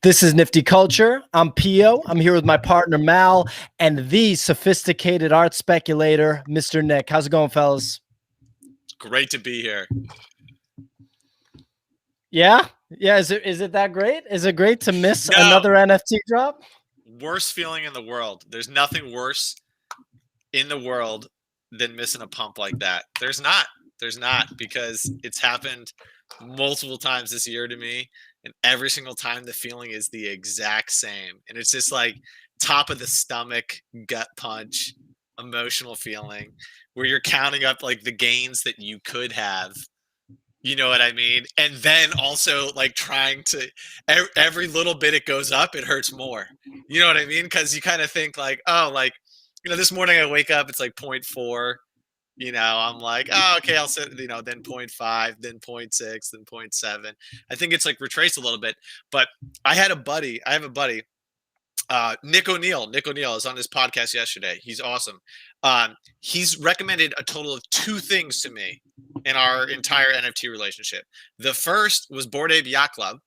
This is Nifty Culture. I'm Pio. I'm here with my partner Mal and the sophisticated art speculator, Mr. Nick. How's it going, fellas? Great to be here. Yeah? Is it that great? Is it great to miss another NFT drop? Worst feeling in the world. There's nothing worse in the world than missing a pump like that. There's not, because it's happened multiple times this year to me, and every single time the feeling is the exact same. And it's just like top of the stomach, gut punch, emotional feeling where you're counting up like the gains that you could have. You know what I mean? And then also like trying to every little bit it goes up, it hurts more. You know what I mean? Because you kind of think like, oh, like, this morning I wake up, it's like 0.4. I'm like, oh, okay, I'll set, then 0.5, then 0.6, then 0.7. I think it's like retraced a little bit. But I have a buddy, Nick O'Neill. Nick O'Neill is on his podcast yesterday. He's awesome. He's recommended a total of 2 things to me in our entire NFT relationship. The first was Bored Ape Yacht Club.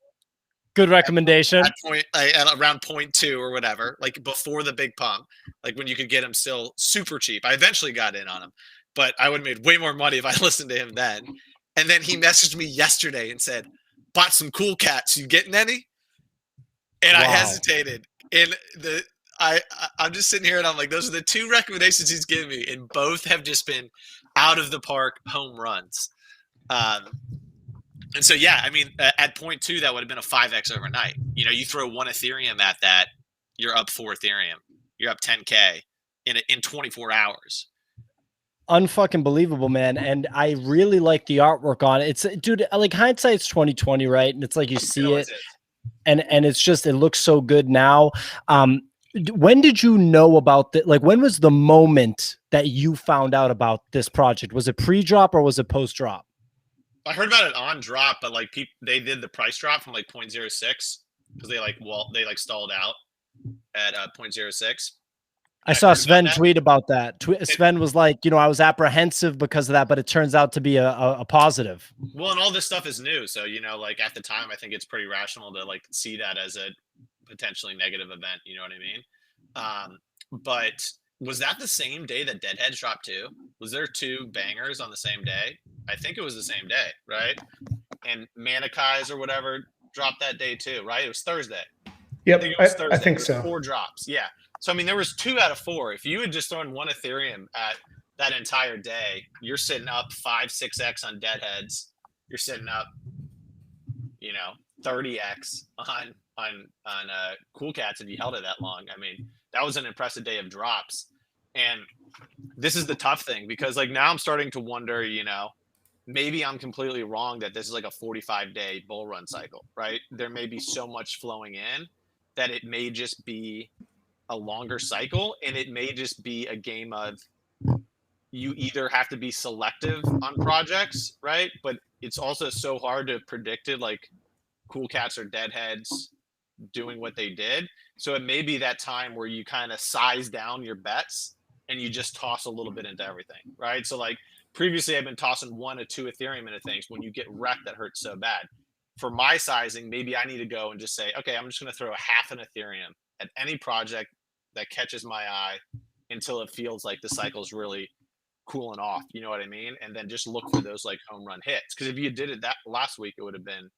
Good recommendation. At around 0.2 or whatever, like before the big pump, like when you could get him still super cheap. I eventually got in on him, but I would have made way more money if I listened to him then. And then he messaged me yesterday and said, bought some cool cats. You getting any? And wow. I hesitated. And I'm just sitting here and I'm like, those are the 2 recommendations he's given me, and both have just been out of the park home runs. And so, yeah, I mean, at 0.2, that would have been a 5x overnight. You throw 1 Ethereum at that, you're up 4 Ethereum. You're up 10K in 24 hours. Unfucking believable, man. And I really like the artwork on it. It's, dude, like hindsight's 2020, right? And it's like you see it. And it's just, it looks so good now. When did you know about that? Like, when was the moment that you found out about this project? Was it pre-drop or was it post-drop? I heard about it on drop, but like they did the price drop from like 0.06 because they stalled out at 0.06. I saw Sven tweet about that. Sven was like, I was apprehensive because of that, but it turns out to be a positive. Well, and all this stuff is new. So, like at the time, I think it's pretty rational to like see that as a potentially negative event. You know what I mean? But was that the same day that Deadheads dropped too? Was there 2 bangers on the same day? I think it was the same day, right? And Manikai's or whatever dropped that day too, right? It was Thursday. Yep, I think so. 4 drops, yeah. So, I mean, there was 2 out of 4. If you had just thrown 1 Ethereum at that entire day, you're sitting up 5-6x on Deadheads. You're sitting up, 30x on Cool Cats if you held it that long. I mean, that was an impressive day of drops. And this is the tough thing because, like, now I'm starting to wonder, maybe I'm completely wrong that this is like a 45-day bull run cycle, right? There may be so much flowing in that it may just be a longer cycle, and it may just be a game of you either have to be selective on projects, right? But it's also so hard to predict it, like Cool Cats or Deadheads doing what they did. So it may be that time where you kind of size down your bets and you just toss a little bit into everything, right? So like previously I've been tossing 1 or 2 Ethereum into things. When you get wrecked, that hurts so bad. For my sizing, maybe I need to go and just say, okay, I'm just going to throw a half an Ethereum at any project that catches my eye until it feels like the cycle's really cooling off. You know what I mean? And then just look for those like home run hits. Because if you did it that last week, it would have been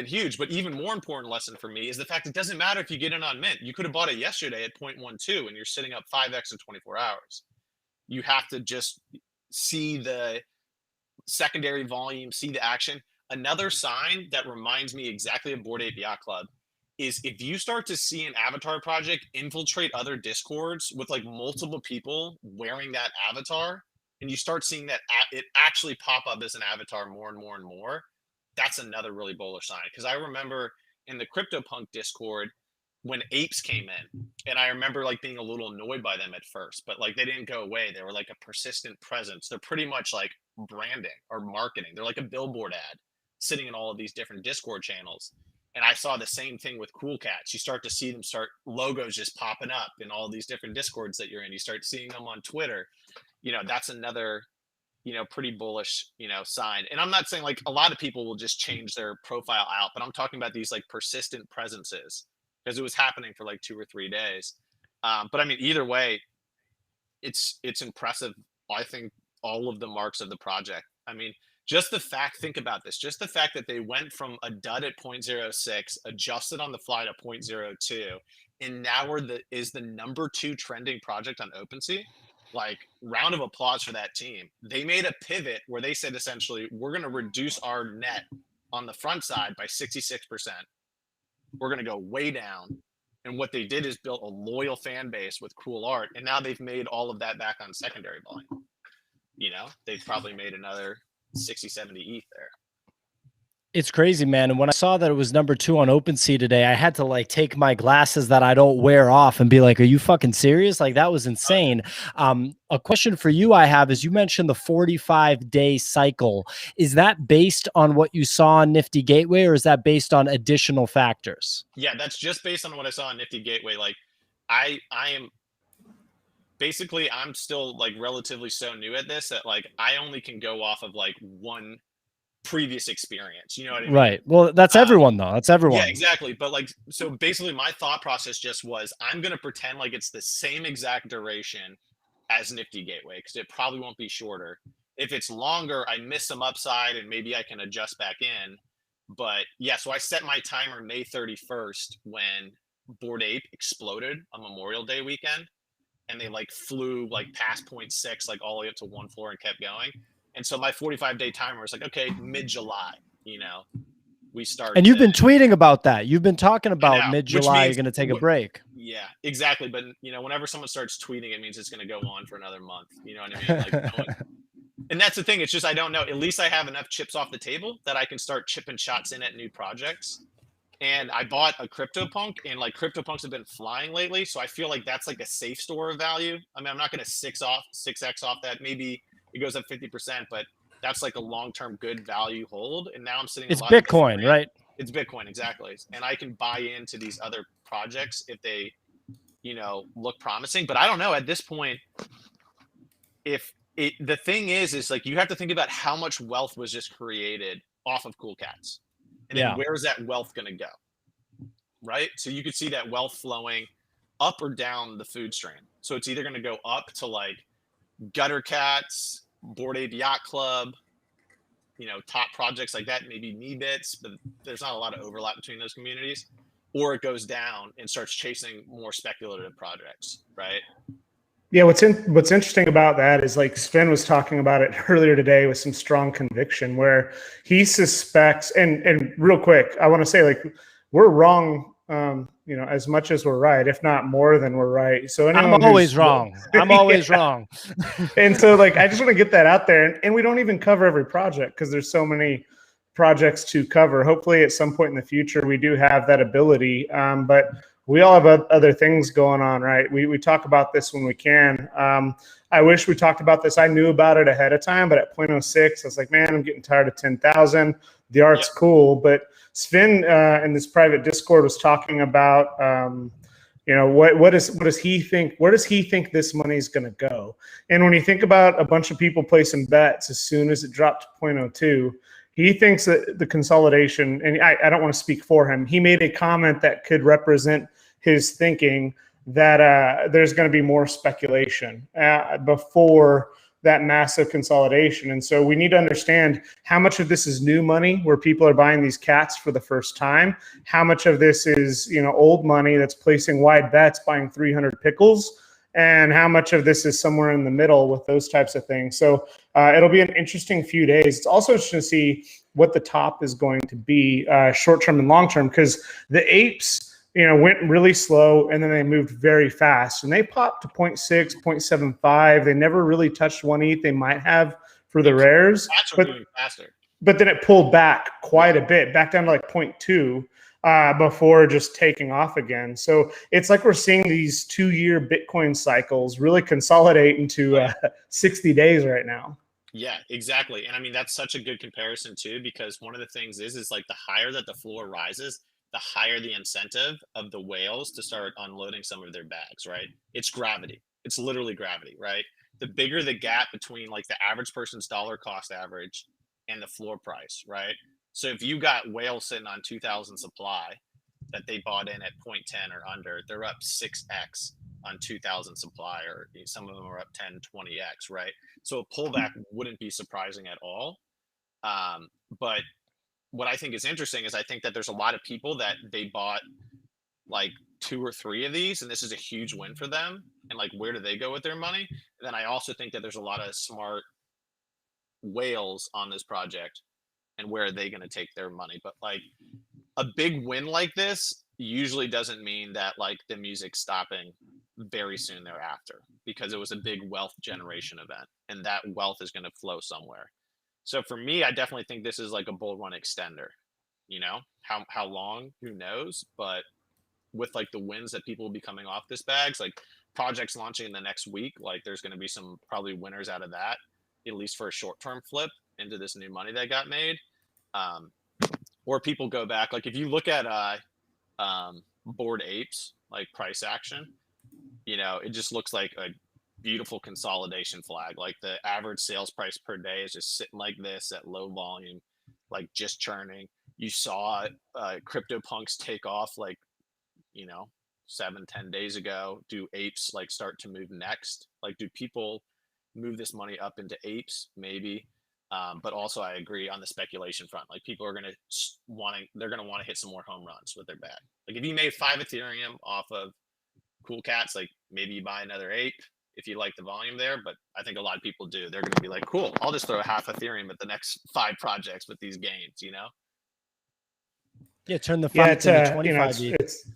huge. But even more important lesson for me is the fact it doesn't matter if you get in on mint. You could have bought it yesterday at 0.12 and you're sitting up 5x in 24 hours. You have to just see the secondary volume, see the action. Another sign that reminds me exactly of Bored Ape Yacht Club is if you start to see an avatar project infiltrate other discords with like multiple people wearing that avatar, and you start seeing that it actually pop up as an avatar more and more and more, that's another really bullish sign. Because I remember in the CryptoPunk Discord when apes came in, and I remember like being a little annoyed by them at first, but like they didn't go away. They were like a persistent presence. They're pretty much like branding or marketing. They're like a billboard ad sitting in all of these different Discord channels. And I saw the same thing with Cool Cats. You start to see them logos just popping up in all these different Discords that you're in. You start seeing them on Twitter. That's another pretty bullish, sign. And I'm not saying like a lot of people will just change their profile out, but I'm talking about these like persistent presences because it was happening for like 2 or 3 days. But I mean, either way, it's impressive. I think all of the marks of the project. I mean, think about this, just the fact that they went from a dud at 0.06, adjusted on the fly to 0.02, and now is the #2 trending project on OpenSea. Like, round of applause for that team. They made a pivot where they said essentially, we're going to reduce our net on the front side by 66%. We're going to go way down. And what they did is built a loyal fan base with cool art. And now they've made all of that back on secondary volume. They've probably made another 60, 70 ETH there. It's crazy, man. And when I saw that it was #2 on OpenSea today, I had to like take my glasses that I don't wear off and be like, are you fucking serious? Like, that was insane. A question for you I have is, you mentioned the 45-day cycle. Is that based on what you saw on Nifty Gateway, or is that based on additional factors? Yeah, that's just based on what I saw on Nifty Gateway. Like, I am basically, I'm still like relatively so new at this that like I only can go off of like one previous experience. You know what I mean? Right. Well, that's everyone though. That's everyone. Yeah, exactly. But like, so basically my thought process just was, I'm going to pretend like it's the same exact duration as Nifty Gateway, because it probably won't be shorter. If it's longer, I miss some upside and maybe I can adjust back in. But yeah, so I set my timer May 31st when Bored Ape exploded on Memorial Day weekend, and they like flew like past 0.6, like all the way up to one floor and kept going. And so my 45-day timer was like, okay, mid-July, we start. And you've been tweeting about that. You've been talking about mid-July, you're going to take a break. Yeah, exactly. But, whenever someone starts tweeting, it means it's going to go on for another month. You know what I mean? Like, and that's the thing. It's just, I don't know. At least I have enough chips off the table that I can start chipping shots in at new projects. And I bought a CryptoPunk, and like CryptoPunks have been flying lately. So I feel like that's like a safe store of value. I mean, I'm not going to 6x off that. Maybe it goes up 50%, but that's like a long-term good value hold. And now I'm sitting. It's Bitcoin, right? It's Bitcoin, exactly. And I can buy into these other projects if they, look promising. But I don't know at this point. The thing is like, you have to think about how much wealth was just created off of Cool Cats, and then where's that wealth going to go, right? So you could see that wealth flowing up or down the food stream. So it's either going to go up to like Gutter Cats, Bored Ape Yacht Club, top projects like that, maybe Me-Bits, but there's not a lot of overlap between those communities, or it goes down and starts chasing more speculative projects, right? Yeah, what's interesting about that is like Sven was talking about it earlier today with some strong conviction, where he suspects, and real quick, I want to say like we're wrong, as much as we're right, if not more than we're right. So I'm always wrong. I'm always wrong. And so like I just want to get that out there, and we don't even cover every project because there's so many projects to cover. Hopefully at some point in the future we do have that ability, but we all have other things going on, right? We talk about this when we can. I wish we talked about this. I knew about it ahead of time, but at 0.06, I was like, man, I'm getting tired of 10,000. The art's cool. But Sven in this private Discord was talking about, what does he think? Where does he think this money is going to go? And when you think about a bunch of people placing bets as soon as it dropped to 0.02, he thinks that the consolidation, and I don't want to speak for him, he made a comment that could represent his thinking that there's going to be more speculation before that massive consolidation. And so we need to understand how much of this is new money where people are buying these cats for the first time, how much of this is old money that's placing wide bets, buying 300 pickles, and how much of this is somewhere in the middle with those types of things. So it'll be an interesting few days. It's also interesting to see what the top is going to be short-term and long-term, because the apes, went really slow and then they moved very fast, and they popped to 0.6, 0.75. They never really touched 1 ETH. They might have for the rares, but then it pulled back quite a bit, back down to like 0.2. Before just taking off again. So it's like we're seeing these 2-year Bitcoin cycles really consolidate into 60 days right now. Yeah, exactly. And I mean, that's such a good comparison too, because one of the things is like the higher that the floor rises, the higher the incentive of the whales to start unloading some of their bags, right? It's gravity. It's literally gravity, right? the bigger the gap between like the average person's dollar cost average and the floor price, right? So if you got whales sitting on 2,000 supply that they bought in at 0.10 or under, they're up 6x on 2,000 supply, or some of them are up 10, 20x, right? So a pullback wouldn't be surprising at all. But what I think is interesting is I think that there's a lot of people that they bought like 2 or 3 of these, and this is a huge win for them. And like, where do they go with their money? And then I also think that there's a lot of smart whales on this project, and where are they going to take their money? But like a big win like this usually doesn't mean that like the music's stopping very soon thereafter, because it was a big wealth generation event, and that wealth is going to flow somewhere. So for me, I definitely think this is like a bull run extender. You know, how long, who knows? But with like the wins that people will be coming off this bags, like projects launching in the next week, like there's going to be some probably winners out of that, at least for a short-term flip into this new money that got made. Or people go back, like if you look at Bored Apes, like price action, you know, it just looks like a beautiful consolidation flag. Like the average sales price per day is just sitting like this at low volume, like just churning. You saw CryptoPunks take off like, you know, 7-10 days ago. Do apes like start to move next? Like, do people move this money up into apes? Maybe. But also I agree on the speculation front. Like people are they're gonna want to hit some more home runs with their bag. Like if you made 5 Ethereum off of Cool Cats, like maybe you buy another ape if you like the volume there. But I think a lot of people do. They're gonna be like, cool, I'll just throw a half Ethereum at the next 5 projects with these gains, you know? Yeah, turn the 5 into 25. You know, it's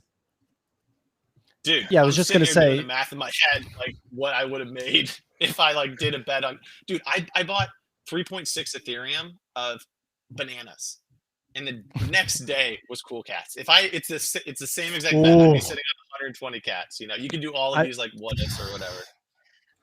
dude. Yeah, I was just gonna say doing the math in my head, like what I would have made if I like did a bet on. Dude, I bought 3.6 Ethereum of bananas, and the next day was Cool Cats. It's the same exact bet. I'd be sitting on 120 cats. You know, you can do all of these like what ifs or whatever.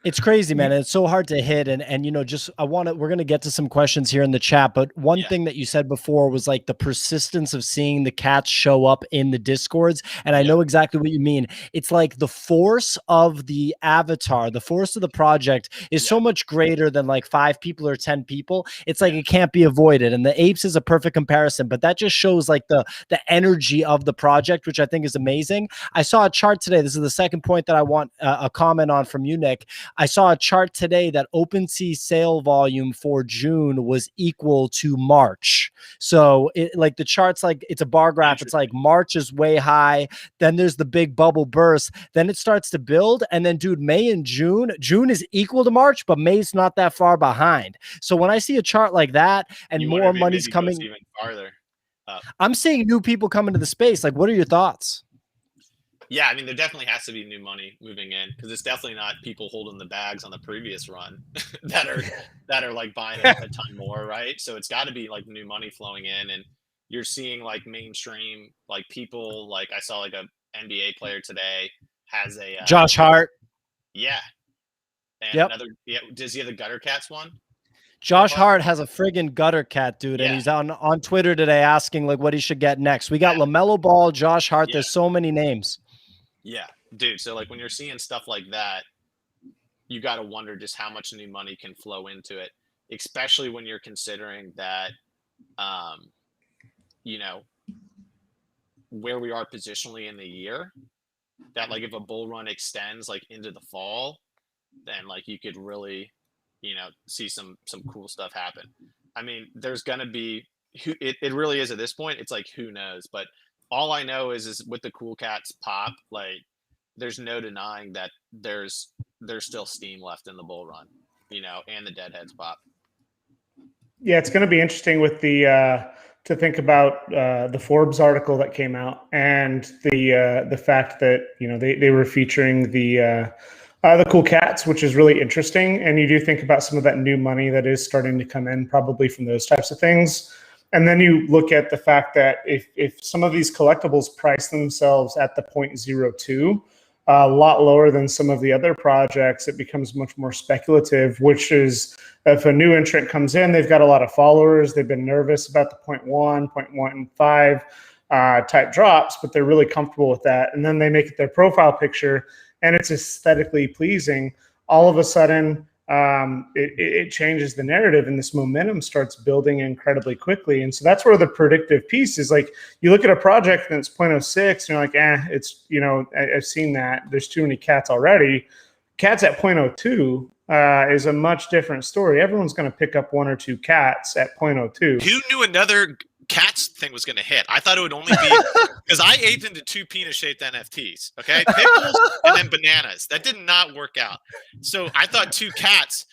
It's crazy, man. It's so hard to hit. And, you know, just, we're going to get to some questions here in the chat, but one thing that you said before was like the persistence of seeing the cats show up in the Discords. And I know exactly what you mean. It's like the force of the avatar, the force of the project is so much greater than like 5 people or 10 people. It's like, it can't be avoided. And the apes is a perfect comparison, but that just shows like the energy of the project, which I think is amazing. I saw a chart today. This is the second point that I want a comment on from you, Nick. I saw a chart today that OpenSea sale volume for June was equal to March. So it like the chart's like, it's a bar graph. It's like March is way high. Then there's the big bubble burst. Then it starts to build. And then dude, May and June is equal to March, but May's not that far behind. So when I see a chart like that and more money's coming even farther, I'm seeing new people come into the space. Like, what are your thoughts? Yeah, I mean, there definitely has to be new money moving in, because it's definitely not people holding the bags on the previous run that are like buying a ton more, right? So it's got to be like new money flowing in, and you're seeing like mainstream like people. Like I saw like a NBA player today has a Josh Hart. Yeah, and another. Yeah, does he have the Gutter Cats one? Josh Hart has a friggin' gutter cat, dude, and he's on Twitter today asking like what he should get next. We got LaMelo Ball, Josh Hart. There's so many names. Yeah, dude. So like when you're seeing stuff like that, you got to wonder just how much new money can flow into it, especially when you're considering that, you know, where we are positionally in the year, that like if a bull run extends like into the fall, then like you could really, you know, see some cool stuff happen. I mean, there's going to be, it really is at this point, it's like, who knows? But all I know is with the Cool Cats pop, like there's no denying that there's still steam left in the bull run, you know, and the Deadheads pop. Yeah, it's going to be interesting with the to think about the Forbes article that came out, and the fact that, you know, they were featuring the Cool Cats, which is really interesting. And you do think about some of that new money that is starting to come in, probably from those types of things. And then you look at the fact that if some of these collectibles price themselves at the 0.02, a lot lower than some of the other projects, it becomes much more speculative, which is if a new entrant comes in, they've got a lot of followers, they've been nervous about the 0.1, 0.15 type drops, but they're really comfortable with that. And then they make it their profile picture and it's aesthetically pleasing. All of a sudden, it changes the narrative, and this momentum starts building incredibly quickly. And so that's where the predictive piece is. Like, you look at a project and it's 0.06 and you're like, it's, I've seen that. There's too many cats already. Cats at 0.02 is a much different story. Everyone's going to pick up 1 or 2 cats at 0.02. Who knew another cats thing was going to hit? I thought it would only be because I aped into 2 penis-shaped NFTs. Okay, pickles and then bananas. That did not work out. So I thought 2 cats,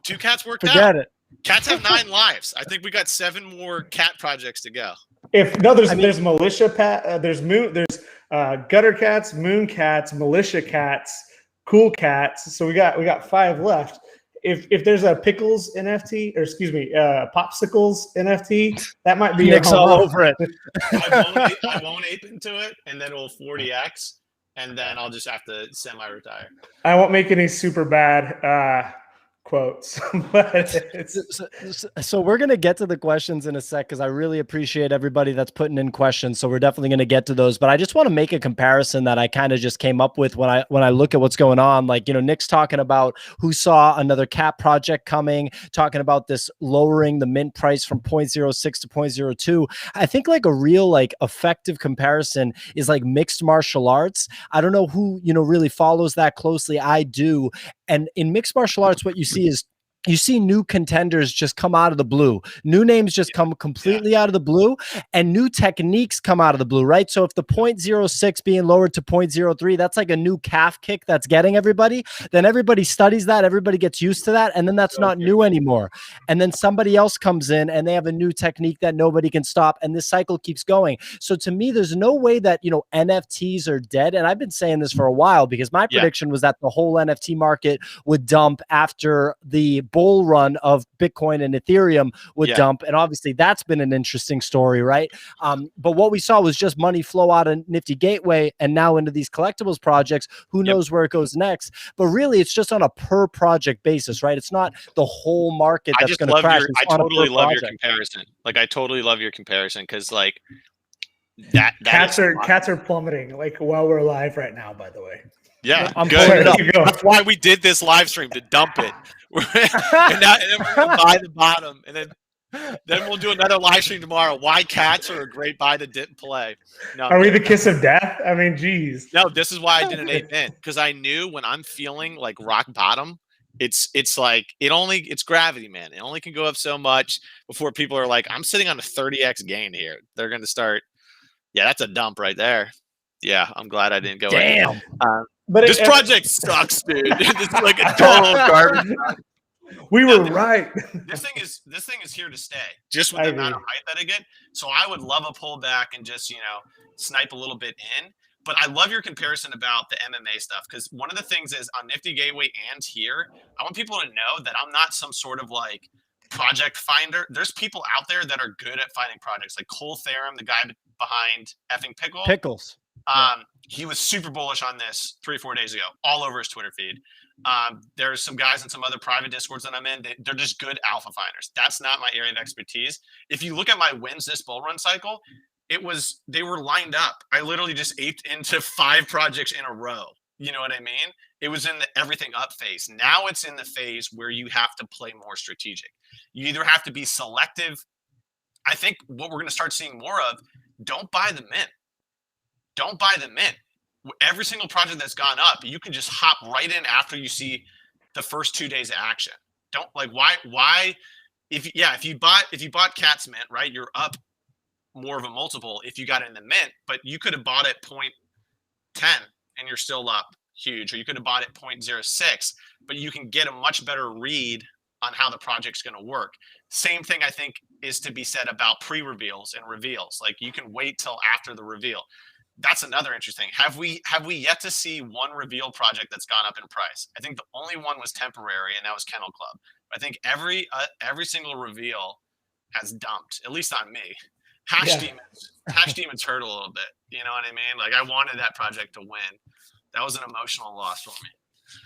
2 cats worked out. Forget it. Cats have 9 lives. I think we got 7 more cat projects to go. There's militia there's gutter cats, moon cats, militia cats, cool cats. So we got 5 left. If there's a pickles NFT, or excuse me, popsicles NFT, that might be Nick's all over it. I won't ape into it, and then it'll 40x, and then I'll just have to semi-retire. I won't make any super bad quotes, but so we're going to get to the questions in a sec, because I really appreciate everybody that's putting in questions. So we're definitely going to get to those, but I just want to make a comparison that I kind of just came up with when I look at what's going on. Like, Nick's talking about who saw another cat project coming, talking about this lowering the mint price from 0.06 to 0.02. I think like a real effective comparison is like mixed martial arts. I don't know who, really follows that closely. I do. And in mixed martial arts, what you see is you see new contenders just come out of the blue. New names just come completely out of the blue, and new techniques come out of the blue, right? So if the 0.06 being lowered to 0.03, that's like a new calf kick that's getting everybody. Then everybody studies that, everybody gets used to that, and then that's not new anymore. And then somebody else comes in and they have a new technique that nobody can stop, and this cycle keeps going. So to me, there's no way that, NFTs are dead. And I've been saying this for a while, because my prediction was that the whole NFT market would dump after the bull run of Bitcoin and Ethereum would dump. And obviously that's been an interesting story, right? But what we saw was just money flow out of Nifty Gateway and now into these collectibles projects. Who knows where it goes next? But really, it's just on a per project basis, right? It's not the whole market that's going to crash. I totally love your comparison. Like, I totally love your comparison, because like that cats are plummeting while we're live right now, by the way. Yeah, I'm good. That's why we did this live stream, to dump it. and then we're gonna buy the bottom, and then we'll do another live stream tomorrow. Why cats are a great buy that didn't play. No, are we the kiss of death? I mean, geez. No, this is why I didn't ape in, because I knew when I'm feeling like rock bottom, it's like it's gravity, man. It only can go up so much before people are like, I'm sitting on a 30x gain here. They're gonna start. Yeah, that's a dump right there. Yeah, I'm glad I didn't go. Damn. But this project sucks, dude. This is like a total garbage. We were right. This thing is here to stay, just with the amount of hype that I get. So I would love a pullback and just snipe a little bit in. But I love your comparison about the MMA stuff, because one of the things is on Nifty Gateway and here, I want people to know that I'm not some sort of like project finder. There's people out there that are good at finding projects, like Cole Theorem, the guy behind effing Pickles. He was super bullish on this 3 or 4 days ago, all over his Twitter feed. There's some guys in some other private Discords that I'm in. They're just good alpha finders. That's not my area of expertise. If you look at my wins this bull run cycle, they were lined up. I literally just aped into 5 projects in a row. You know what I mean? It was in the everything up phase. Now it's in the phase where you have to play more strategic. You either have to be selective. I think what we're going to start seeing more of, don't buy the mint. Don't buy the mint. Every single project that's gone up, you can just hop right in after you see the first 2 days of action. Don't why if you bought Cat's Mint, right, you're up more of a multiple if you got it in the mint, but you could have bought it 0.10 and you're still up huge, or you could have bought it 0.06, but you can get a much better read on how the project's going to work. Same thing I think is to be said about pre-reveals and reveals. Like, you can wait till after the reveal. That's another interesting. Have we yet to see one reveal project that's gone up in price? I think the only one was temporary, and that was Kennel Club. I think every single reveal has dumped, at least on me. Hash Demons hurt a little bit. You know what I mean? Like, I wanted that project to win. That was an emotional loss for me.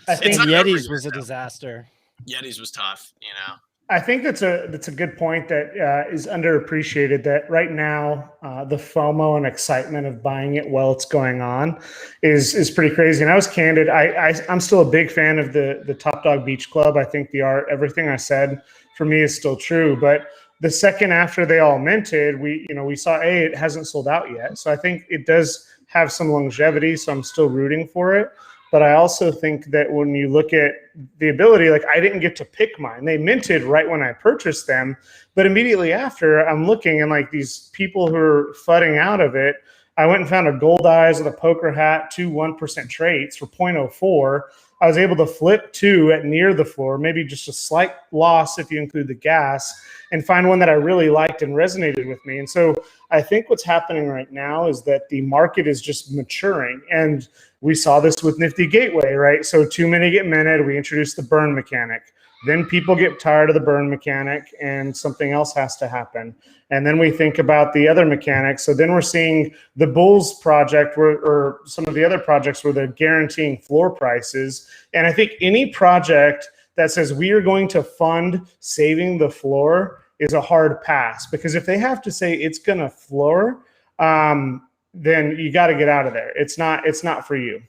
I think Yetis was a disaster. Yetis was tough, you know. I think that's a good point that is underappreciated. That right now, the FOMO and excitement of buying it while it's going on is pretty crazy. And I was candid. I'm still a big fan of the Top Dog Beach Club. I think the art, everything I said for me is still true. But the second after they all minted, we saw it hasn't sold out yet. So I think it does have some longevity. So I'm still rooting for it. But I also think that when you look at the ability, like I didn't get to pick mine. They minted right when I purchased them. But immediately after, I'm looking and like these people who are fudding out of it, I went and found a gold eyes with a poker hat, 2 1% traits for 0.04. I was able to flip 2 at near the floor, maybe just a slight loss if you include the gas, and find one that I really liked and resonated with me. And so I think what's happening right now is that the market is just maturing. And we saw this with Nifty Gateway, right? So too many get minted. We introduced the burn mechanic. Then people get tired of the burn mechanic and something else has to happen. And then we think about the other mechanics. So then we're seeing the Bulls project or some of the other projects where they're guaranteeing floor prices. And I think any project that says we are going to fund saving the floor is a hard pass, because if they have to say it's going to floor, then you got to get out of there. It's not for you.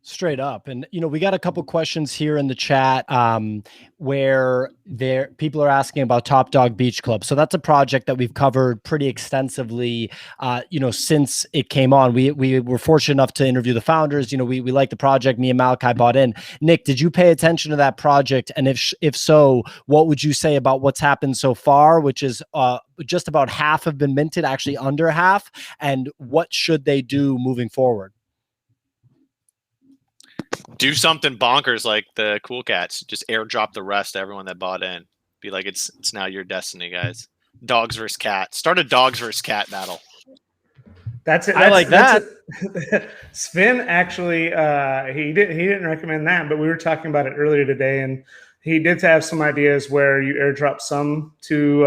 Straight up. And, we got a couple questions here in the chat where people are asking about Top Dog Beach Club. So that's a project that we've covered pretty extensively, since it came on. We were fortunate enough to interview the founders. We like the project. Me and Malachi bought in. Nick, did you pay attention to that project? And if so, what would you say about what's happened so far, which is just about half have been minted, actually under half, and what should they do moving forward? Do something bonkers like the Cool Cats. Just airdrop the rest to everyone that bought in. Be like, it's now your destiny, guys. Dogs versus cat. Start a dogs versus cat battle. That's it. I like that. Sven actually, he didn't recommend that, but we were talking about it earlier today, and he did have some ideas where you airdrop some to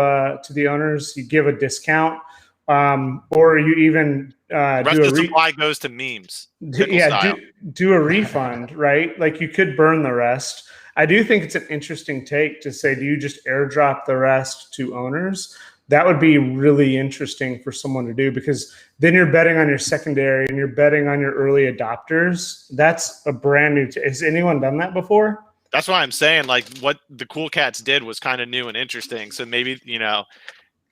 the owners. You give a discount, or you even rest of the supply goes to memes. Do a refund, right? Like you could burn the rest. I do think it's an interesting take to say, do you just airdrop the rest to owners? That would be really interesting for someone to do, because then you're betting on your secondary and you're betting on your early adopters. That's a brand new. Has anyone done that before? That's why I'm saying, like, what the Cool Cats did was kind of new and interesting. So maybe,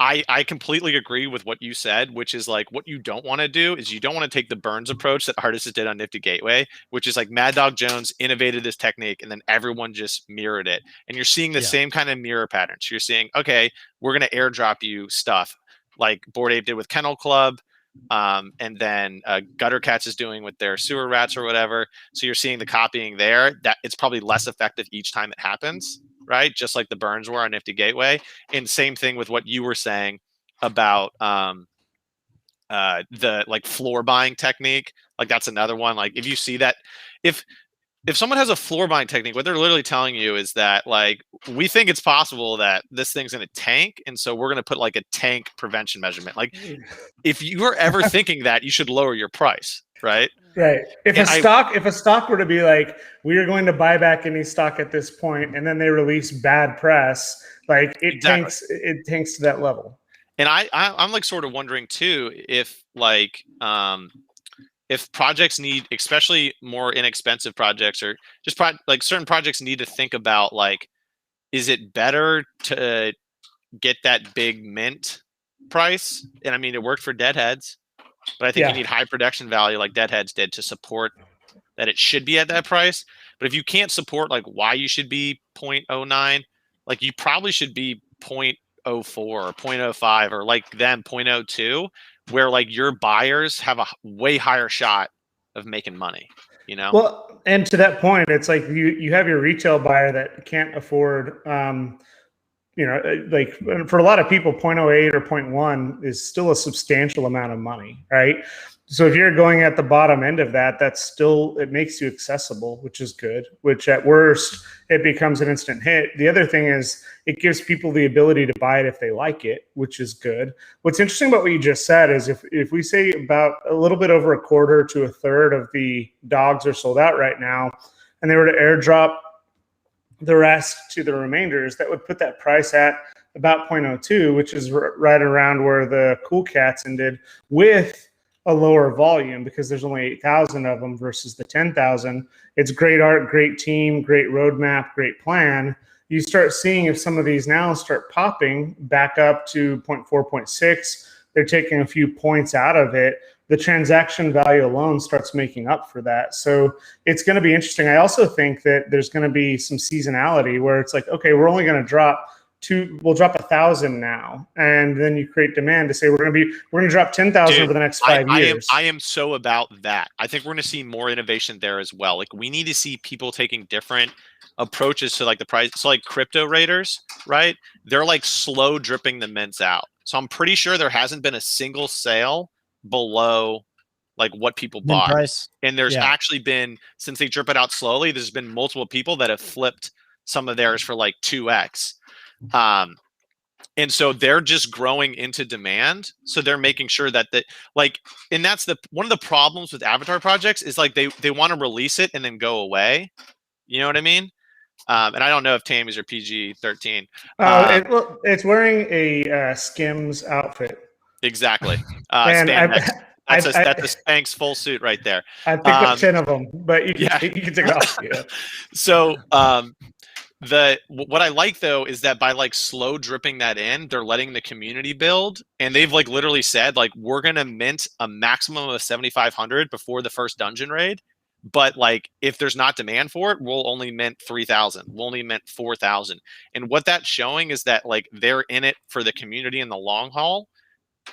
I completely agree with what you said, which is like what you don't want to do is you don't want to take the Burns approach that artists did on Nifty Gateway, which is like Mad Dog Jones innovated this technique and then everyone just mirrored it. And you're seeing the same kind of mirror patterns. You're seeing, okay, we're going to airdrop you stuff like Bored Ape did with Kennel Club. And then Gutter Cats is doing with their sewer rats or whatever. So you're seeing the copying there. That it's probably less effective each time it happens. Right, just like the burns were on Nifty Gateway, and same thing with what you were saying about the like floor buying technique. Like that's another one. Like if you see that, if someone has a floor buying technique, what they're literally telling you is that like we think it's possible that this thing's going to tank, and so we're going to put like a tank prevention measurement. Like if you are ever thinking that, you should lower your price, right? Right. If a stock were to be like, we are going to buy back any stock at this point, and then they release bad press, like it tanks to that level. And I'm like sort of wondering too if like if projects need, especially more inexpensive projects or just like certain projects need to think about like, is it better to get that big mint price? And I mean, it worked for Deadheads. But I think you need high production value like Deadheads did to support that it should be at that price. But if you can't support like why you should be 0.09, like you probably should be 0.04 or 0.05 or like them 0.02, where like your buyers have a way higher shot of making money, Well, and to that point, it's like you have your retail buyer that can't afford like for a lot of people, 0.08 or 0.1 is still a substantial amount of money, right? So if you're going at the bottom end of that, it makes you accessible, which is good, which at worst, it becomes an instant hit. The other thing is it gives people the ability to buy it if they like it, which is good. What's interesting about what you just said is if we say about a little bit over a quarter to a third of the dogs are sold out right now, and they were to airdrop the rest to the remainders, that would put that price at about 0.02, which is right around where the Cool Cats ended, with a lower volume because there's only 8,000 of them versus the 10,000. It's great art, great team, great roadmap, great plan. You start seeing if some of these now start popping back up to 0.4, 0.6, they're taking a few points out of it. The transaction value alone starts making up for that. So it's going to be interesting. I also think that there's going to be some seasonality where it's like, okay, we're only going to drop we'll drop 1,000 now, and then you create demand to say we're going to drop 10,000 over the next 5 years. I am so about that. I think we're going to see more innovation there as well. Like, we need to see people taking different approaches to like the price. So like crypto raiders, right? They're like slow dripping the mints out. So I'm pretty sure there hasn't been a single sale below like what people bought. Price. And there's actually been, since they drip it out slowly, there's been multiple people that have flipped some of theirs for like 2x. And so they're just growing into demand. So they're making sure that and that's one of the problems with avatar projects is like they want to release it and then go away. You know what I mean? And I don't know if Tammy's are PG-13. It's wearing a Skims outfit. Exactly. And that's a Spanx full suit right there. I picked up 10 of them, but you can take it off. Yeah. So what I like though is that by like slow dripping that in, they're letting the community build, and they've like literally said like we're gonna mint a maximum of 7,500 before the first dungeon raid, but like if there's not demand for it, we'll only mint 3,000. We'll only mint 4,000. And what that's showing is that like they're in it for the community in the long haul,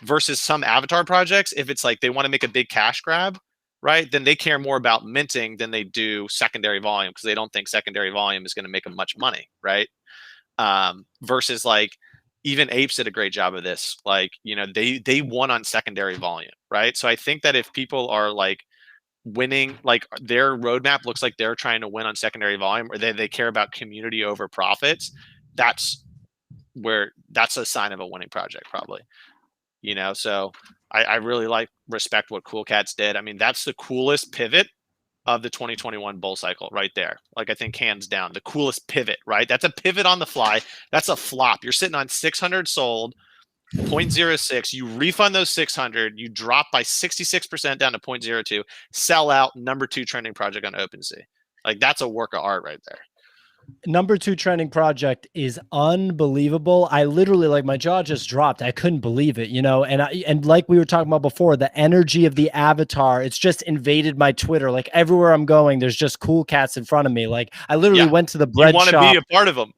versus some avatar projects. If it's like they want to make a big cash grab, right, then they care more about minting than they do secondary volume, because they don't think secondary volume is going to make them much money, right? Versus like even Apes did a great job of this. Like, you know, they won on secondary volume, right? So I think that if people are like winning, like their roadmap looks like they're trying to win on secondary volume, or they care about community over profits, that's a sign of a winning project probably. You know, so I really respect what Cool Cats did. I mean, that's the coolest pivot of the 2021 bull cycle right there. Like, I think hands down, the coolest pivot, right? That's a pivot on the fly. That's a flop. You're sitting on 600 sold, 0.06. You refund those 600. You drop by 66% down to 0.02. Sell out, number 2 trending project on OpenSea. Like, that's a work of art right there. Number 2 trending project is unbelievable. I literally, like, my jaw just dropped. I couldn't believe it, you know. And like we were talking about before, the energy of the avatar, it's just invaded my Twitter. Like, everywhere I'm going, there's just Cool Cats in front of me. Like, I literally went to the bread shop. You want to be a part of them.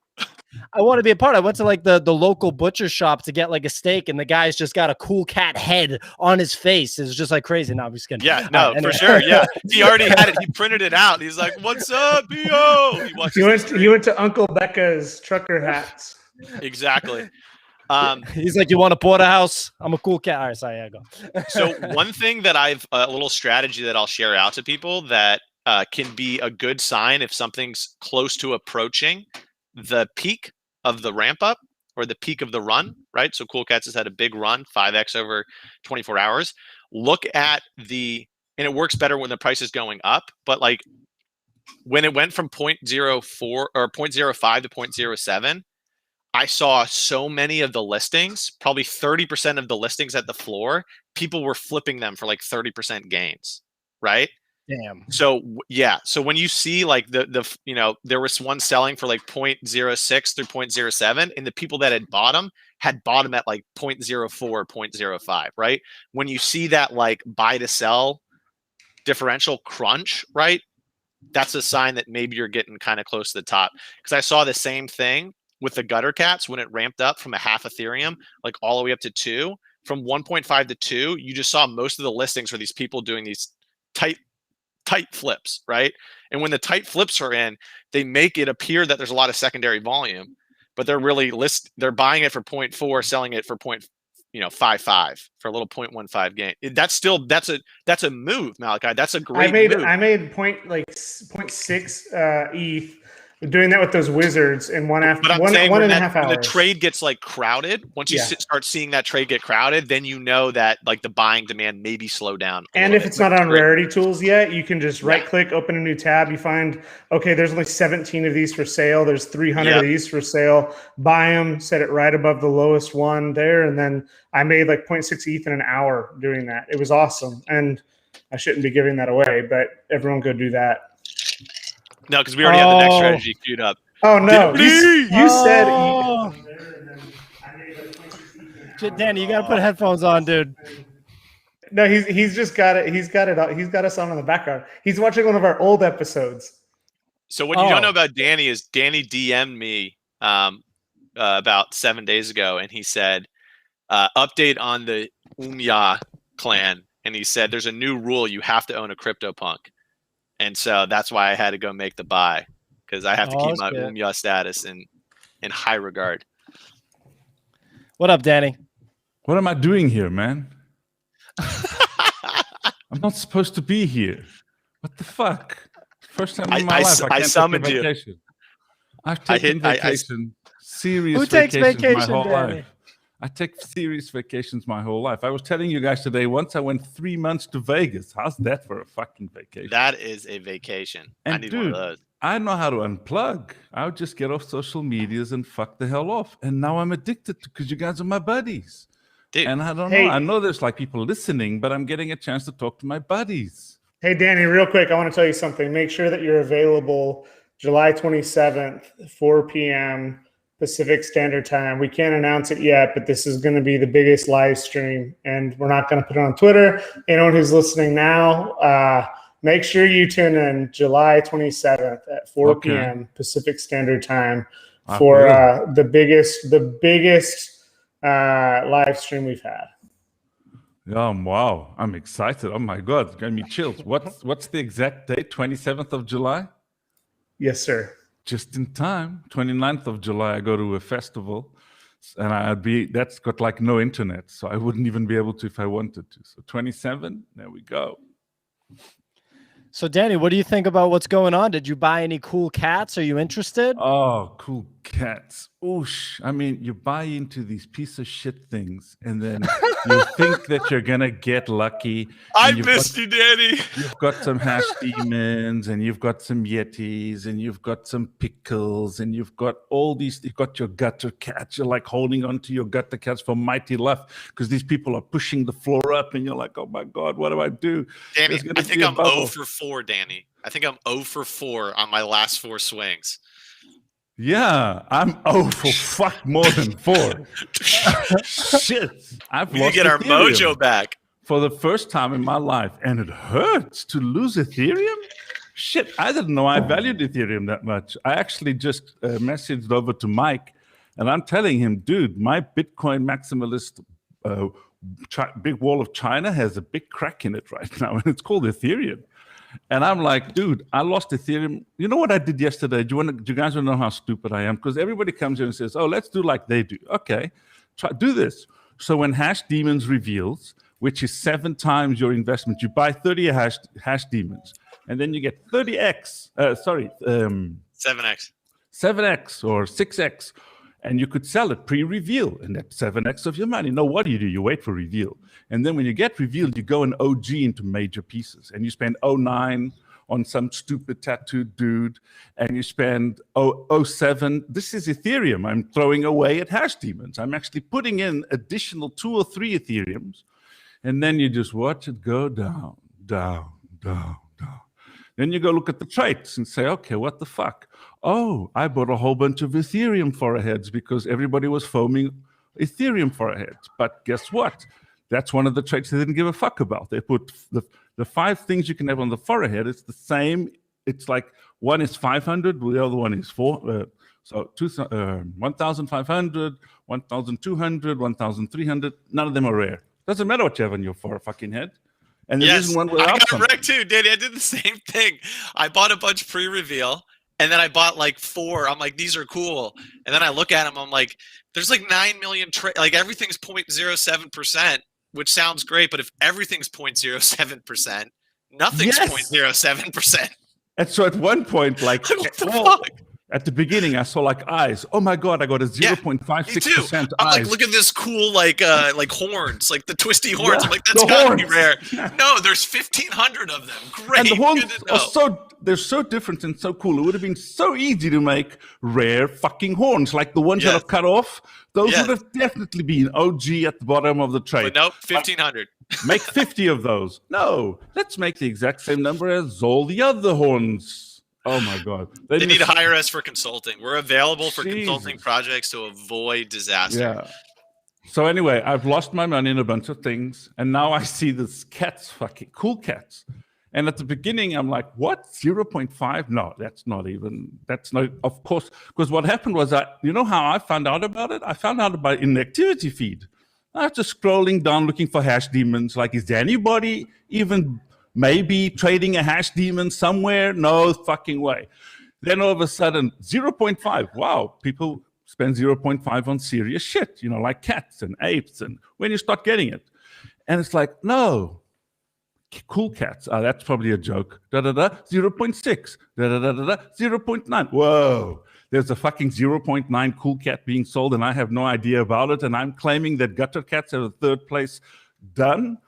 I want to be a part. I went to like the local butcher shop to get like a steak, and the guy's just got a Cool Cat head on his face. It was just like crazy. No, I'm just kidding. Yeah, no, for sure. Yeah, he already had it. He printed it out. He's like, "What's up, BO?" He went to Uncle Becca's trucker hats. Exactly. He's like, "You want a porterhouse? I'm a Cool Cat." All right, sorry, I go. So one thing that a little strategy that I'll share out to people that can be a good sign if something's close to approaching the peak of the ramp up or the peak of the run, right? So Cool Cats has had a big run, 5x over 24 hours. Look at and it works better when the price is going up, but like when it went from 0.04 or 0.05 to 0.07, I saw so many of the listings, probably 30% of the listings at the floor, people were flipping them for like 30% gains, right? Damn. So yeah, so when you see like the you know, there was one selling for like 0.06 through 0.07, and the people that had bottom at like 0.04, 0.05, right? When you see that like buy to sell differential crunch, right? That's a sign that maybe you're getting kind of close to the top. Because I saw the same thing with the gutter cats when it ramped up from a half Ethereum, like all the way up to 2. From 1.5 to 2, you just saw most of the listings for these people doing these tight flips, right? And when the tight flips are in, they make it appear that there's a lot of secondary volume, but they're really they're buying it for 0.4, selling it for 0.55 for a little 0.15 gain. That's a move, Malachi. That's a great move. I made 0.6 ETH doing that with those wizards in one and a half hours. When the trade gets like crowded, once you start seeing that trade get crowded, then you know that like the buying demand maybe slow down. And if it's not on rarity tools yet, you can just right click, open a new tab. You find, okay, there's only 17 of these for sale. There's 300 of these for sale. Buy them, set it right above the lowest one there. And then I made like 0.6 ETH in an hour doing that. It was awesome. And I shouldn't be giving that away, but everyone go do that. No, because we already have the next strategy queued up. Oh no! You said. Danny, you gotta put headphones on, dude. No, he's just got it. He's got it. He's got us on in the background. He's watching one of our old episodes. So what you don't know about Danny is Danny DM'd me about 7 days ago, and he said, "Update on the Umya clan," and he said, "There's a new rule: you have to own a CryptoPunk." And so that's why I had to go make the buy, because I have to keep my Umya status in high regard. What up, Danny? What am I doing here, man? I'm not supposed to be here. What the fuck? First time in my life I summoned you. Vacation. I've taken vacation, serious vacations my whole life. I take serious vacations my whole life. I was telling you guys today, once I went 3 months to Vegas. How's that for a fucking vacation? That is a vacation. And I need dude, one of those. I know how to unplug. I would just get off social medias and fuck the hell off. And now I'm addicted to, because you guys are my buddies. Dude. And I don't know. I know there's like people listening, but I'm getting a chance to talk to my buddies. Hey, Danny, real quick, I want to tell you something. Make sure that you're available July 27th, 4 p.m. Pacific Standard Time. We can't announce it yet, but this is going to be the biggest live stream, and we're not going to put it on Twitter. Anyone who's listening now, make sure you tune in July 27th at 4 p.m. Pacific Standard Time for the biggest live stream we've had. Wow, I'm excited. Oh my God, it's gonna be chills. What's the exact date? 27th of July? Yes, sir. Just in time. 29th of July, I go to a festival, and that's got like no internet, so I wouldn't even be able to if I wanted to. So 27, there we go. So Danny, what do you think about what's going on? Did you buy any cool cats? Are you interested? Oh, cool cats. Oosh. I mean, you buy into these piece of shit things, and then you think that you're gonna get lucky. I missed you, Danny. You've got some hash demons, and you've got some yetis, and you've got some pickles, and you've got all these. You've got your gutter cats. You're like holding on to your gutter cats for mighty life, because these people are pushing the floor up, and you're like, oh my God, what do I do? Danny, I think I'm 0 for 4, Danny. I think I'm 0 for 4 on my last 4 swings. Yeah, I'm 0 for fuck more than 4. Shit. We need to get our mojo back. For the first time in my life, and it hurts to lose Ethereum? Shit, I didn't know I valued Ethereum that much. I actually just messaged over to Mike, and I'm telling him, dude, my Bitcoin maximalist big wall of China has a big crack in it right now, and it's called Ethereum. And I'm like, dude, I lost Ethereum. You know what I did yesterday? Do you guys want to know how stupid I am? Because everybody comes here and says, oh, let's do like they do. Okay, do this. So when Hash Demons reveals, which is 7 times your investment, you buy 30 hash demons, and then you get 30x, 7x. 7x or 6x. And you could sell it pre-reveal, and that's 7x of your money. No, what do? You wait for reveal. And then when you get revealed, you go and OG into major pieces. And you spend 09 on some stupid tattooed dude. And you spend 07. This is Ethereum I'm throwing away at Hash Demons. I'm actually putting in additional 2 or 3 Ethereums. And then you just watch it go down, down, down, down. Then you go look at the traits and say, okay, what the fuck? Oh, I bought a whole bunch of Ethereum foreheads because everybody was foaming Ethereum foreheads. But guess what? That's one of the traits they didn't give a fuck about. They put the 5 things you can have on the forehead. It's the same. It's like one is 500, the other one is 4. So 1,500, 1,200, 1,300. None of them are rare. Doesn't matter what you have on your fucking head. And there isn't one without I got something. wrecked too, Danny. I did the same thing. I bought a bunch pre-reveal, and then I bought like 4. I'm like, these are cool. And then I look at them. I'm like, there's like 9 million. Like everything's 0.07%, which sounds great. But if everything's 0.07%, nothing's 0.07%. And so at one point, like, what the fuck? At the beginning, I saw like eyes. Oh my god, I got a 0.56% I'm eyes. like, look at this cool like horns, like the twisty horns. Yeah, I'm like, that's the gotta be horns. rare. Yeah. No, there's 1,500 of them. Great. And the horns Good to are know. they're so different and so cool. It would have been so easy to make rare fucking horns, like the ones that are cut off. Those would have definitely been OG at the bottom of the trade. But nope, 1,500. Make 50 of those. No, let's make the exact same number as all the other horns. Oh my god. They need to hire us for consulting. We're available for consulting projects to avoid disaster. Yeah. So anyway, I've lost my money in a bunch of things, and now I see this cats, fucking cool cats. And at the beginning, I'm like, what? 0.5? No, that's not, of course, because what happened was you know how I found out about it? I found out about it in the activity feed. I was just scrolling down looking for hash demons. Like, is there anybody even maybe trading a hash demon somewhere? No fucking way. Then all of a sudden, 0.5. Wow, people spend 0.5 on serious shit, like cats and apes, and when you start getting it. And it's like, no, cool cats. That's probably a joke. 0.6. 0.9. Whoa. There's a fucking 0.9 cool cat being sold, and I have no idea about it, and I'm claiming that gutter cats are the third place. Done.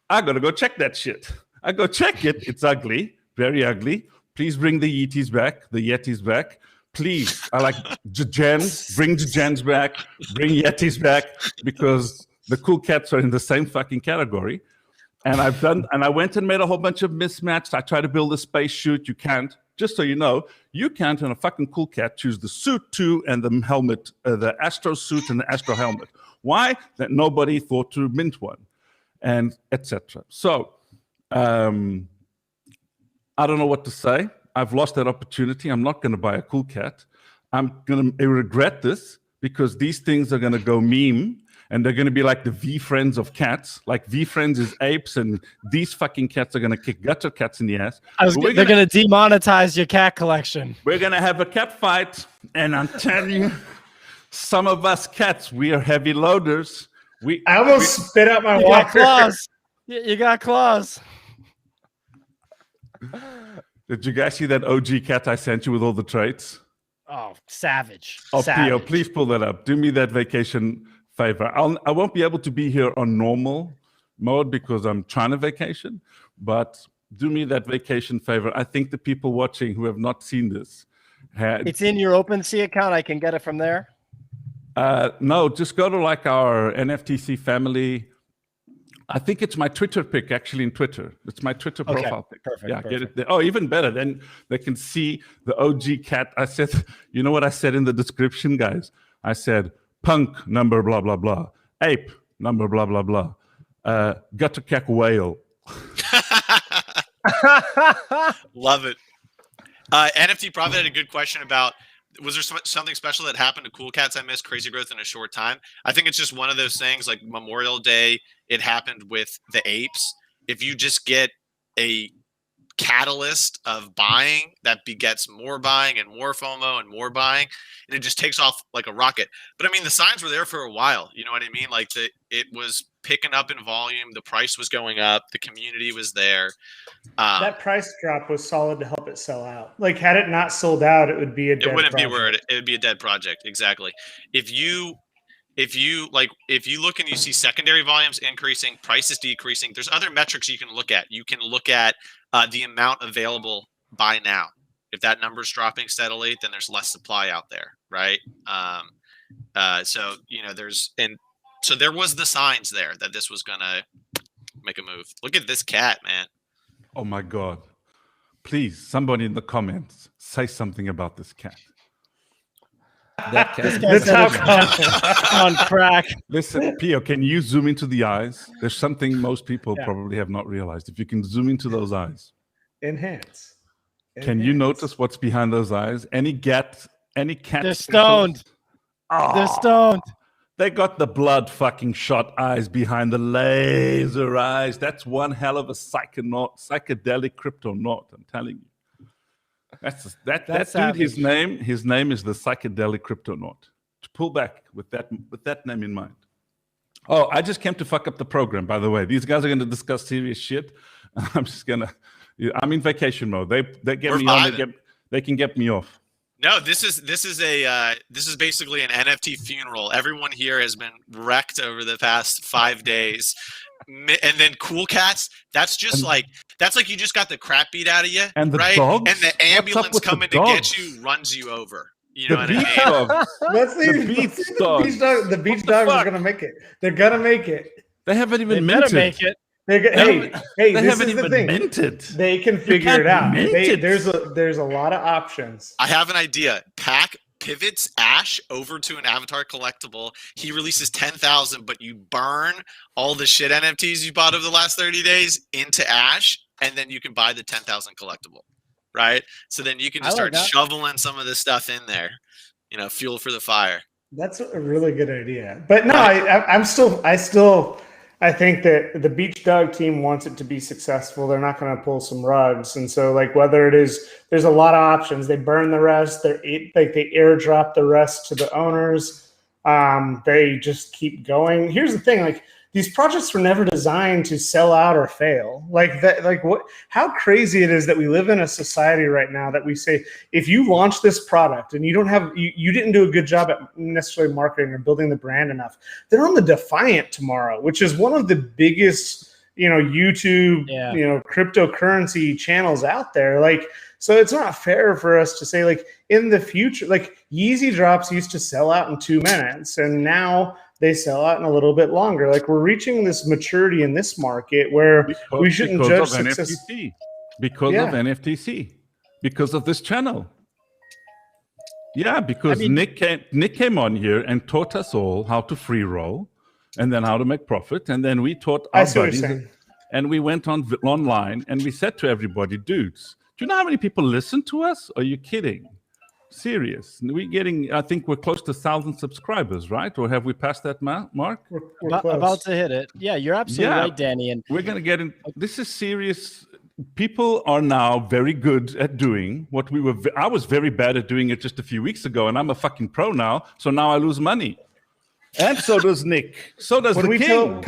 I gotta go check that shit. I go check it. It's ugly, very ugly. Please bring the Yetis back. Please, I like gens. Bring the gens back. Bring Yetis back, because the cool cats are in the same fucking category. And I went and made a whole bunch of mismatched. I tried to build a space shoot. You can't. Just so you know, you can't on a fucking cool cat choose the suit too and the helmet, the Astro suit and the Astro helmet. Why? That nobody thought to mint one, and etc. So I don't know what to say. I've lost that opportunity. I'm not going to buy a cool cat. I'm going to regret this, because these things are going to go meme, and they're going to be like the V-Friends of cats. Like V-Friends is apes, and these fucking cats are going to kick gutter cats in the ass. They're going to demonetize your cat collection. We're going to have a cat fight, and I'm telling you, some of us cats, we are heavy loaders. I almost spit out my water. Got claws. You got claws. Did you guys see that OG cat I sent you with all the traits? Oh, savage. Oh, savage. Pio, please pull that up. Do me that vacation favor. I won't be able to be here on normal mode because I'm trying to vacation, but do me that vacation favor. I think the people watching who have not seen this it's in your OpenSea account. I can get it from there. No, just go to like our NFTC family. I think it's my Twitter pic, actually, in Twitter. It's my Twitter profile pic. Perfect. Yeah, perfect. get it there. Oh, even better. Then they can see the OG cat. I said, you know what I said in the description, guys? I said, punk number blah, blah, blah. Ape number blah, blah, blah. Gutter cat whale. Love it. NFT Prophet had a good question about, was there something special that happened to cool cats I missed? Crazy growth in a short time. I think it's just one of those things, like Memorial Day, it happened with the apes. If you just get a catalyst of buying that begets more buying and more FOMO and more buying, and it just takes off like a rocket. But I mean, the signs were there for a while. You know what I mean? Like it was picking up in volume. The price was going up. The community was there. That price drop was solid to help it sell out. Like, had it not sold out, it would be a dead project. It would be a dead project. Exactly. If you look and you see secondary volumes increasing, prices decreasing, there's other metrics you can look at. You can look at the amount available by now. If that number's dropping steadily, then there's less supply out there, right? So there was the signs there that this was gonna make a move. Look at this cat, man. Oh my God. Please, somebody in the comments, say something about this cat. That cat. This guy's on crack. Listen, Pio, can you zoom into the eyes? There's something most people probably have not realized. If you can zoom into those eyes. Enhance. Can you notice what's behind those eyes? Any cat? They're stoned. Oh, they're stoned. They got the blood fucking shot eyes behind the laser eyes. That's one hell of a psychedelic cryptonaut, I'm telling you. That dude, his name is the psychedelic cryptonaut. To pull back with that name in mind. Oh, I just came to fuck up the program, by the way. These guys are going to discuss serious shit. I'm in vacation mode. They get me on. They can get me off. No, this is basically an NFT funeral. Everyone here has been wrecked over the past 5 days. And then Cool Cats, that's just like you just got the crap beat out of you, And the right? dogs? And the What's up ambulance with the coming to get dogs? you runs you over. You The know what I beach mean? dogs. Let's see. The beach The dogs. beach dogs. The beach What the dogs are fuck? gonna make it. They're gonna make it. They haven't They even better minted. make it. Hey, They this haven't is the even thing. minted. They can You figure can't it out. mint it. There's a lot of options. I have an idea. Pack pivots Ash over to an avatar collectible. He releases 10,000, but you burn all the shit NFTs you bought over the last 30 days into Ash, and then you can buy the 10,000 collectible, right? So then you can just start shoveling some of this stuff in there, fuel for the fire. That's a really good idea. But no, I think that the Beach Dog team wants it to be successful. They're not going to pull some rugs. And so like whether it is, there's a lot of options. They burn the rest. They airdrop the rest to the owners. They just keep going. Here's the thing, like these projects were never designed to sell out or fail. How crazy it is that we live in a society right now that we say, if you launch this product and you didn't do a good job at necessarily marketing or building the brand enough, they're on the Defiant tomorrow, which is one of the biggest, YouTube, cryptocurrency channels out there. So it's not fair for us to say like in the future, like Yeezy drops used to sell out in 2 minutes and now they sell out in a little bit longer. Like we're reaching this maturity in this market where we shouldn't judge success. Because of NFTC, because of this channel. Yeah, because Nick came on here and taught us all how to free roll and then how to make profit. And then we taught our buddies and we went online and we said to everybody, dudes, do you know how many people listen to us? Are you kidding? Serious. I think we're close to 1,000 subscribers, right? Or have we passed that mark? We're about to hit it. Yeah, you're absolutely right, Danny. And we're going to get in. This is serious. People are now very good at doing what I was very bad at doing it just a few weeks ago, and I'm a fucking pro now. So now I lose money. And so does Nick. So does the king.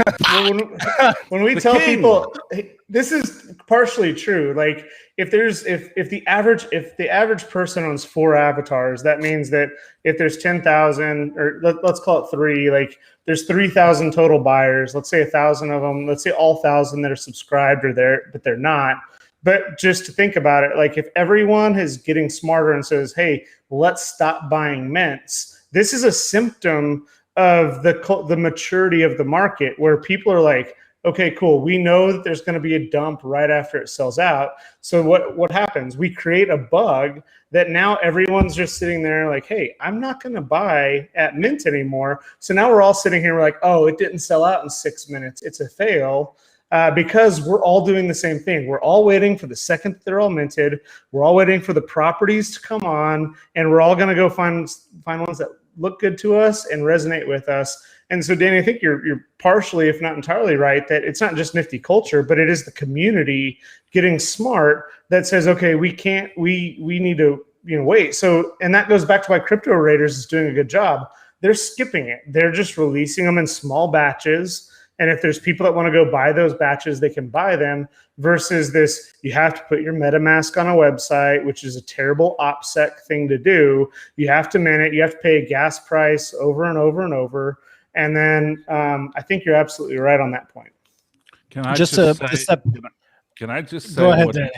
When we tell people, this is partially true. Like if the average person owns 4 avatars, that means that if there's 10,000 or let's call it 3, like there's 3,000 total buyers. Let's say 1,000 of them. Let's say all 1,000 that are subscribed are there, but they're not. But just to think about it, like if everyone is getting smarter and says, "Hey, let's stop buying mints," this is a symptom of the maturity of the market where people are like, okay, cool. We know that there's going to be a dump right after it sells out. So what happens? We create a bug that now everyone's just sitting there like, hey, I'm not going to buy at mint anymore. So now we're all sitting here, we're like, oh, it didn't sell out in 6 minutes. It's a fail. Because we're all doing the same thing. We're all waiting for the second that they're all minted. We're all waiting for the properties to come on, and we're all going to go find ones that look good to us and resonate with us. And so, Danny, I think you're partially, if not entirely, right that it's not just Nifty culture, but it is the community getting smart that says, okay, we need to wait. So, and that goes back to why Crypto Raiders is doing a good job. They're skipping it. They're just releasing them in small batches. And if there's people that want to go buy those batches, they can buy them versus this, you have to put your MetaMask on a website, which is a terrible OPSEC thing to do. You have to mint it. You have to pay a gas price over and over and over. And then I think you're absolutely right on that point. Can I just say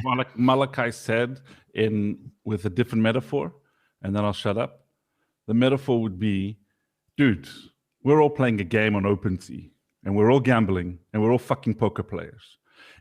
what Malachi said with a different metaphor? And then I'll shut up. The metaphor would be, dude, we're all playing a game on OpenSea. And we're all gambling, and we're all fucking poker players.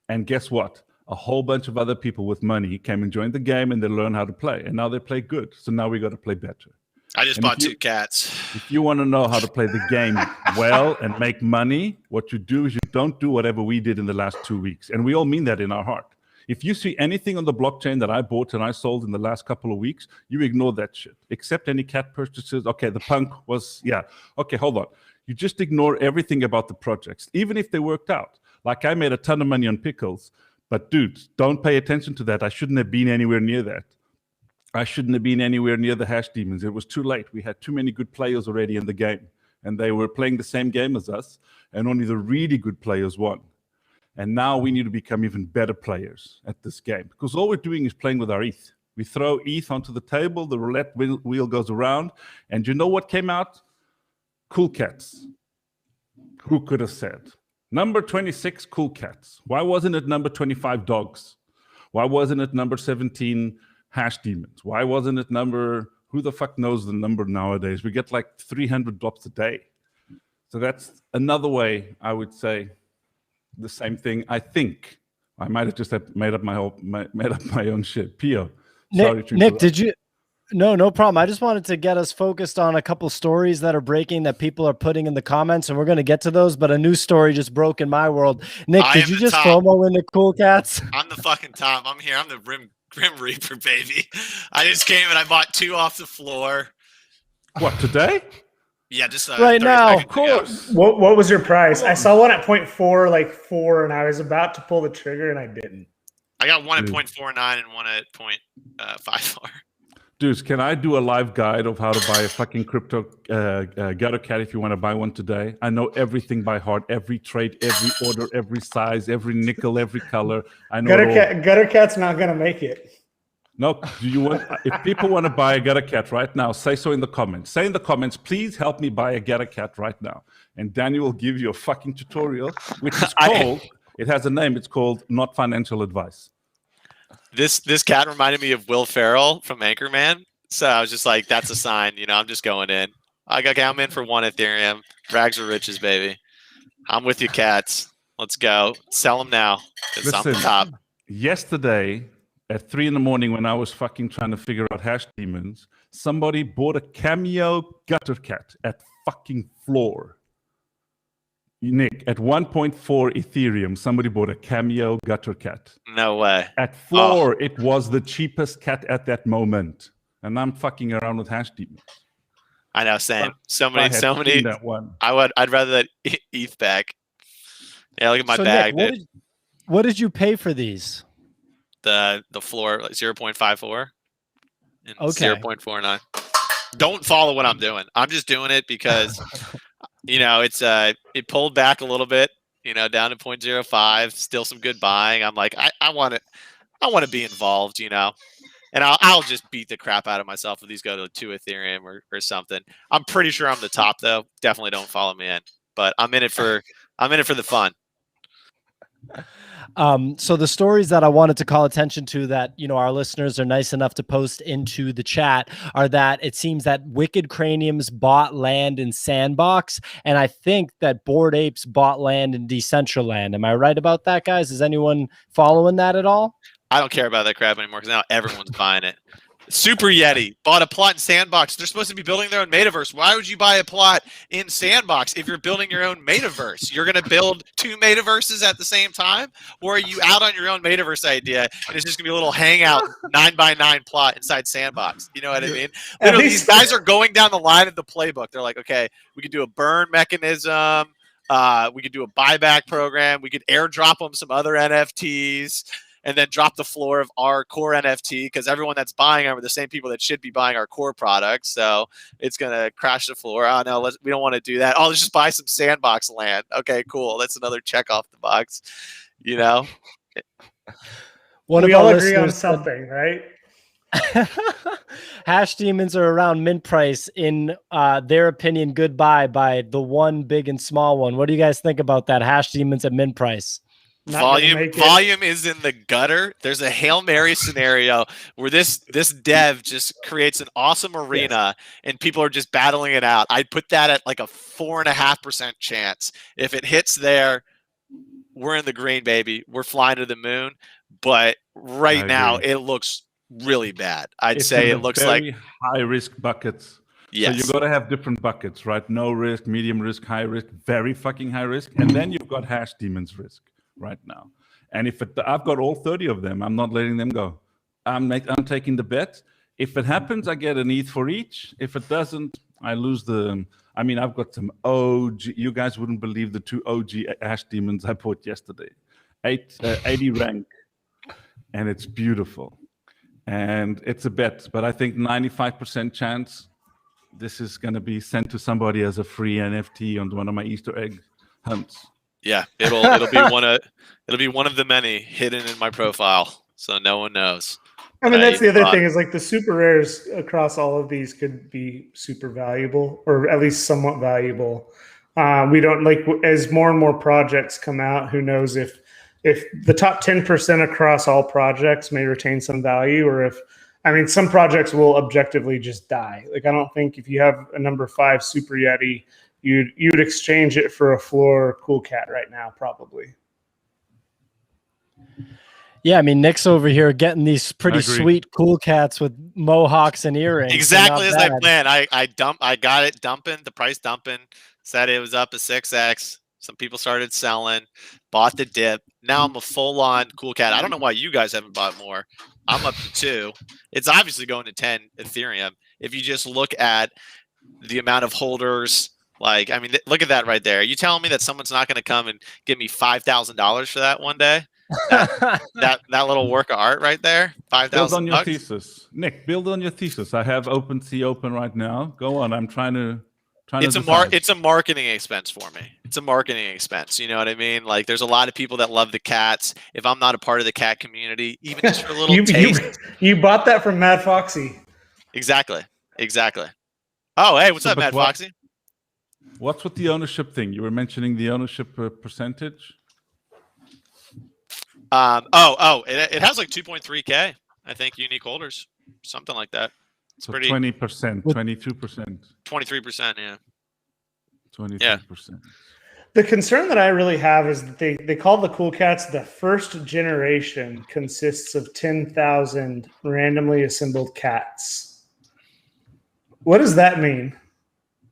And guess what? A whole bunch of other people with money came and joined the game, and they learned how to play. And now they play good. So now we got to play better. I just bought 2 cats. If you want to know how to play the game well and make money, what you do is you don't do whatever we did in the last 2 weeks. And we all mean that in our heart. If you see anything on the blockchain that I bought and I sold in the last couple of weeks, you ignore that shit. Except any cat purchases. Okay, the punk was, Okay, hold on. You just ignore everything about the projects, even if they worked out. Like I made a ton of money on pickles, but dude, don't pay attention to that. I shouldn't have been anywhere near that. I shouldn't have been anywhere near the hash demons. It was too late. We had too many good players already in the game, and they were playing the same game as us, and only the really good players won. And now we need to become even better players at this game because all we're doing is playing with our ETH. We throw ETH onto the table, the roulette wheel goes around, and you know what came out? Cool cats. Who could have said? Number 26, cool cats. Why wasn't it number 25, dogs? Why wasn't it number 17, hash demons? Why wasn't it number, who the fuck knows the number nowadays? We get like 300 drops a day. So that's another way I would say the same thing. I think I might have just made up my own shit. Pio, Nick, did you? No problem. I just wanted to get us focused on a couple stories that are breaking that people are putting in the comments, and we're going to get to those. But a new story just broke in my world. Nick, did you just FOMO into Cool Cats? I'm the fucking top. I'm here. I'm the Grim Reaper, baby. I just came and I bought 2 off the floor. What, today? Yeah, just right now. Of course. What was your price? I saw one at 0.4, like 4, and I was about to pull the trigger and I didn't. I got one at 0.49 and one at 0.54. Dudes, can I do a live guide of how to buy a fucking crypto gutter cat if you want to buy one today? I know everything by heart, every trade, every order, every size, every nickel, every color. I know gutter cat's not gonna make it. No, do you want? If people want to buy a gutter cat right now, say so in the comments. Say in the comments, please help me buy a gutter cat right now, and Daniel will give you a fucking tutorial, which is called. It has a name. It's called Not Financial Advice. This cat reminded me of Will Ferrell from Anchorman. So I was just like, that's a sign, you know, I'm just going in. I'm in for 1 Ethereum. Rags are riches, baby. I'm with you, cats. Let's go. Sell them now. It's on the top. Yesterday at 3 a.m. when I was fucking trying to figure out hash demons, somebody bought a Cameo gutter cat at fucking floor. Nick, at 1.4 Ethereum, somebody bought a Cameo gutter cat. No way. At floor, it was the cheapest cat at that moment. And I'm fucking around with hash demons. I know, same. So many. That one. I'd rather that ETH back. Yeah, look at my bag, Nick, dude. What did you pay for these? The floor, like 0.54 and okay. 0.49. Don't follow what I'm doing. I'm just doing it because you know, it pulled back a little bit, you know, down to 0.05, still some good buying. I'm like, I want to be involved, you know, and I'll just beat the crap out of myself if these go to 2 Ethereum or something. I'm pretty sure I'm the top though. Definitely don't follow me in, but I'm in it for the fun. So the stories that I wanted to call attention to that, you know, our listeners are nice enough to post into the chat are that it seems that Wicked Craniums bought land in Sandbox. And I think that Bored Apes bought land in Decentraland. Am I right about that, guys? Is anyone following that at all? I don't care about that crap anymore because now everyone's buying it. Super Yeti bought a plot in Sandbox. They're supposed to be building their own metaverse. Why would you buy a plot in Sandbox if you're building your own metaverse? You're going to build 2 metaverses at the same time? Or are you out on your own metaverse idea and it's just going to be a little hangout 9x9 plot inside Sandbox? You know what I mean? Literally, these guys are going down the line of the playbook. They're like, okay, we could do a burn mechanism. We could do a buyback program. We could airdrop them some other NFTs. And then drop the floor of our core NFT because everyone that's buying them are the same people that should be buying our core products. So it's going to crash the floor. Oh, no, we don't want to do that. Oh, let's just buy some Sandbox land. Okay, cool. That's another check off the box, you know? We all agree on something, right? Hash demons are around mint price in their opinion. Goodbye by the one big and small one. What do you guys think about that? Hash demons at mint price. Volume is in the gutter. There's a Hail Mary scenario where this dev just creates an awesome arena and people are just battling it out. I'd put that at like a 4.5% chance. If it hits there, we're in the green, baby. We're flying to the moon. But right now it looks really bad. I'd say it looks like high risk buckets. Yes. So you got to have different buckets, right? No risk, medium risk, high risk, very fucking high risk. And then you've got hash demons risk right now. And if I've got all 30 of them, I'm not letting them go. I'm taking the bet. If it happens, I get an ETH for each. If it doesn't, I lose I've got some OG. You guys wouldn't believe the 2 OG hash demons I bought yesterday. 80 rank. And it's beautiful. And it's a bet. But I think 95% chance this is going to be sent to somebody as a free NFT on one of my Easter egg hunts. Yeah, it'll be one of the many hidden in my profile, so no one knows. I mean, that's the other thing is like the super rares across all of these could be super valuable, or at least somewhat valuable. We don't like, as more and more projects come out, who knows if the top 10% across all projects may retain some value, or if, I mean, some projects will objectively just die. Like, I don't think if you have a number 5 Super Yeti, you'd exchange it for a floor Cool Cat right now, probably. Yeah, I mean, Nick's over here getting these pretty sweet Cool Cats with mohawks and earrings. Exactly as I planned. I got it dumping, the price dumping, said it was up a 6x. Some people started selling, bought the dip. Now I'm a full-on Cool Cat. I don't know why you guys haven't bought more. I'm up to 2. It's obviously going to 10 Ethereum. If you just look at the amount of holders, like, I mean, look at that right there. You telling me that someone's not going to come and give me $5,000 for that one day? that little work of art right there, 5,000. Build on your thesis, Nick. Build on your thesis. I have OpenSea open right now. Go on. I'm trying to. It's a marketing expense for me. It's a marketing expense. You know what I mean? Like, there's a lot of people that love the cats. If I'm not a part of the cat community, even just for a little taste. You bought that from Mad Foxy. Exactly. Oh, hey, what's up, Mad Foxy? What's with the ownership thing? You were mentioning the ownership percentage. It has like 2.3K, I think, unique holders, something like that. It's so pretty 20%, 22%, 23%, yeah, 23%. The concern that I really have is that they call the Cool Cats the first generation consists of 10,000 randomly assembled cats. What does that mean?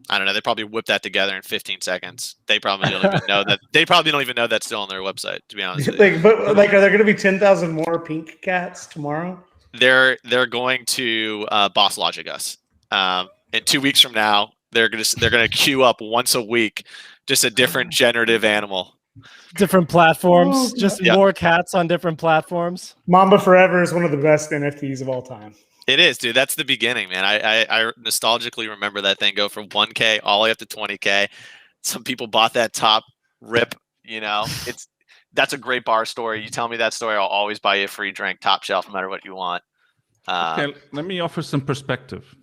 I don't know. They probably whipped that together in 15 seconds. They probably don't even know that. They probably don't even know that's still on their website, to be honest with you. Are there going to be 10,000 more pink cats tomorrow? They're going to boss logic us. In 2 weeks from now, they're gonna queue up once a week, just a different generative animal. Different platforms, just more cats on different platforms. Mamba Forever is one of the best NFTs of all time. It is, dude. That's the beginning, man. I nostalgically remember that thing go from 1K all the way up to 20K. Some people bought that top rip. You know, that's a great bar story. You tell me that story, I'll always buy you a free drink, top shelf, no matter what you want. Okay, let me offer some perspective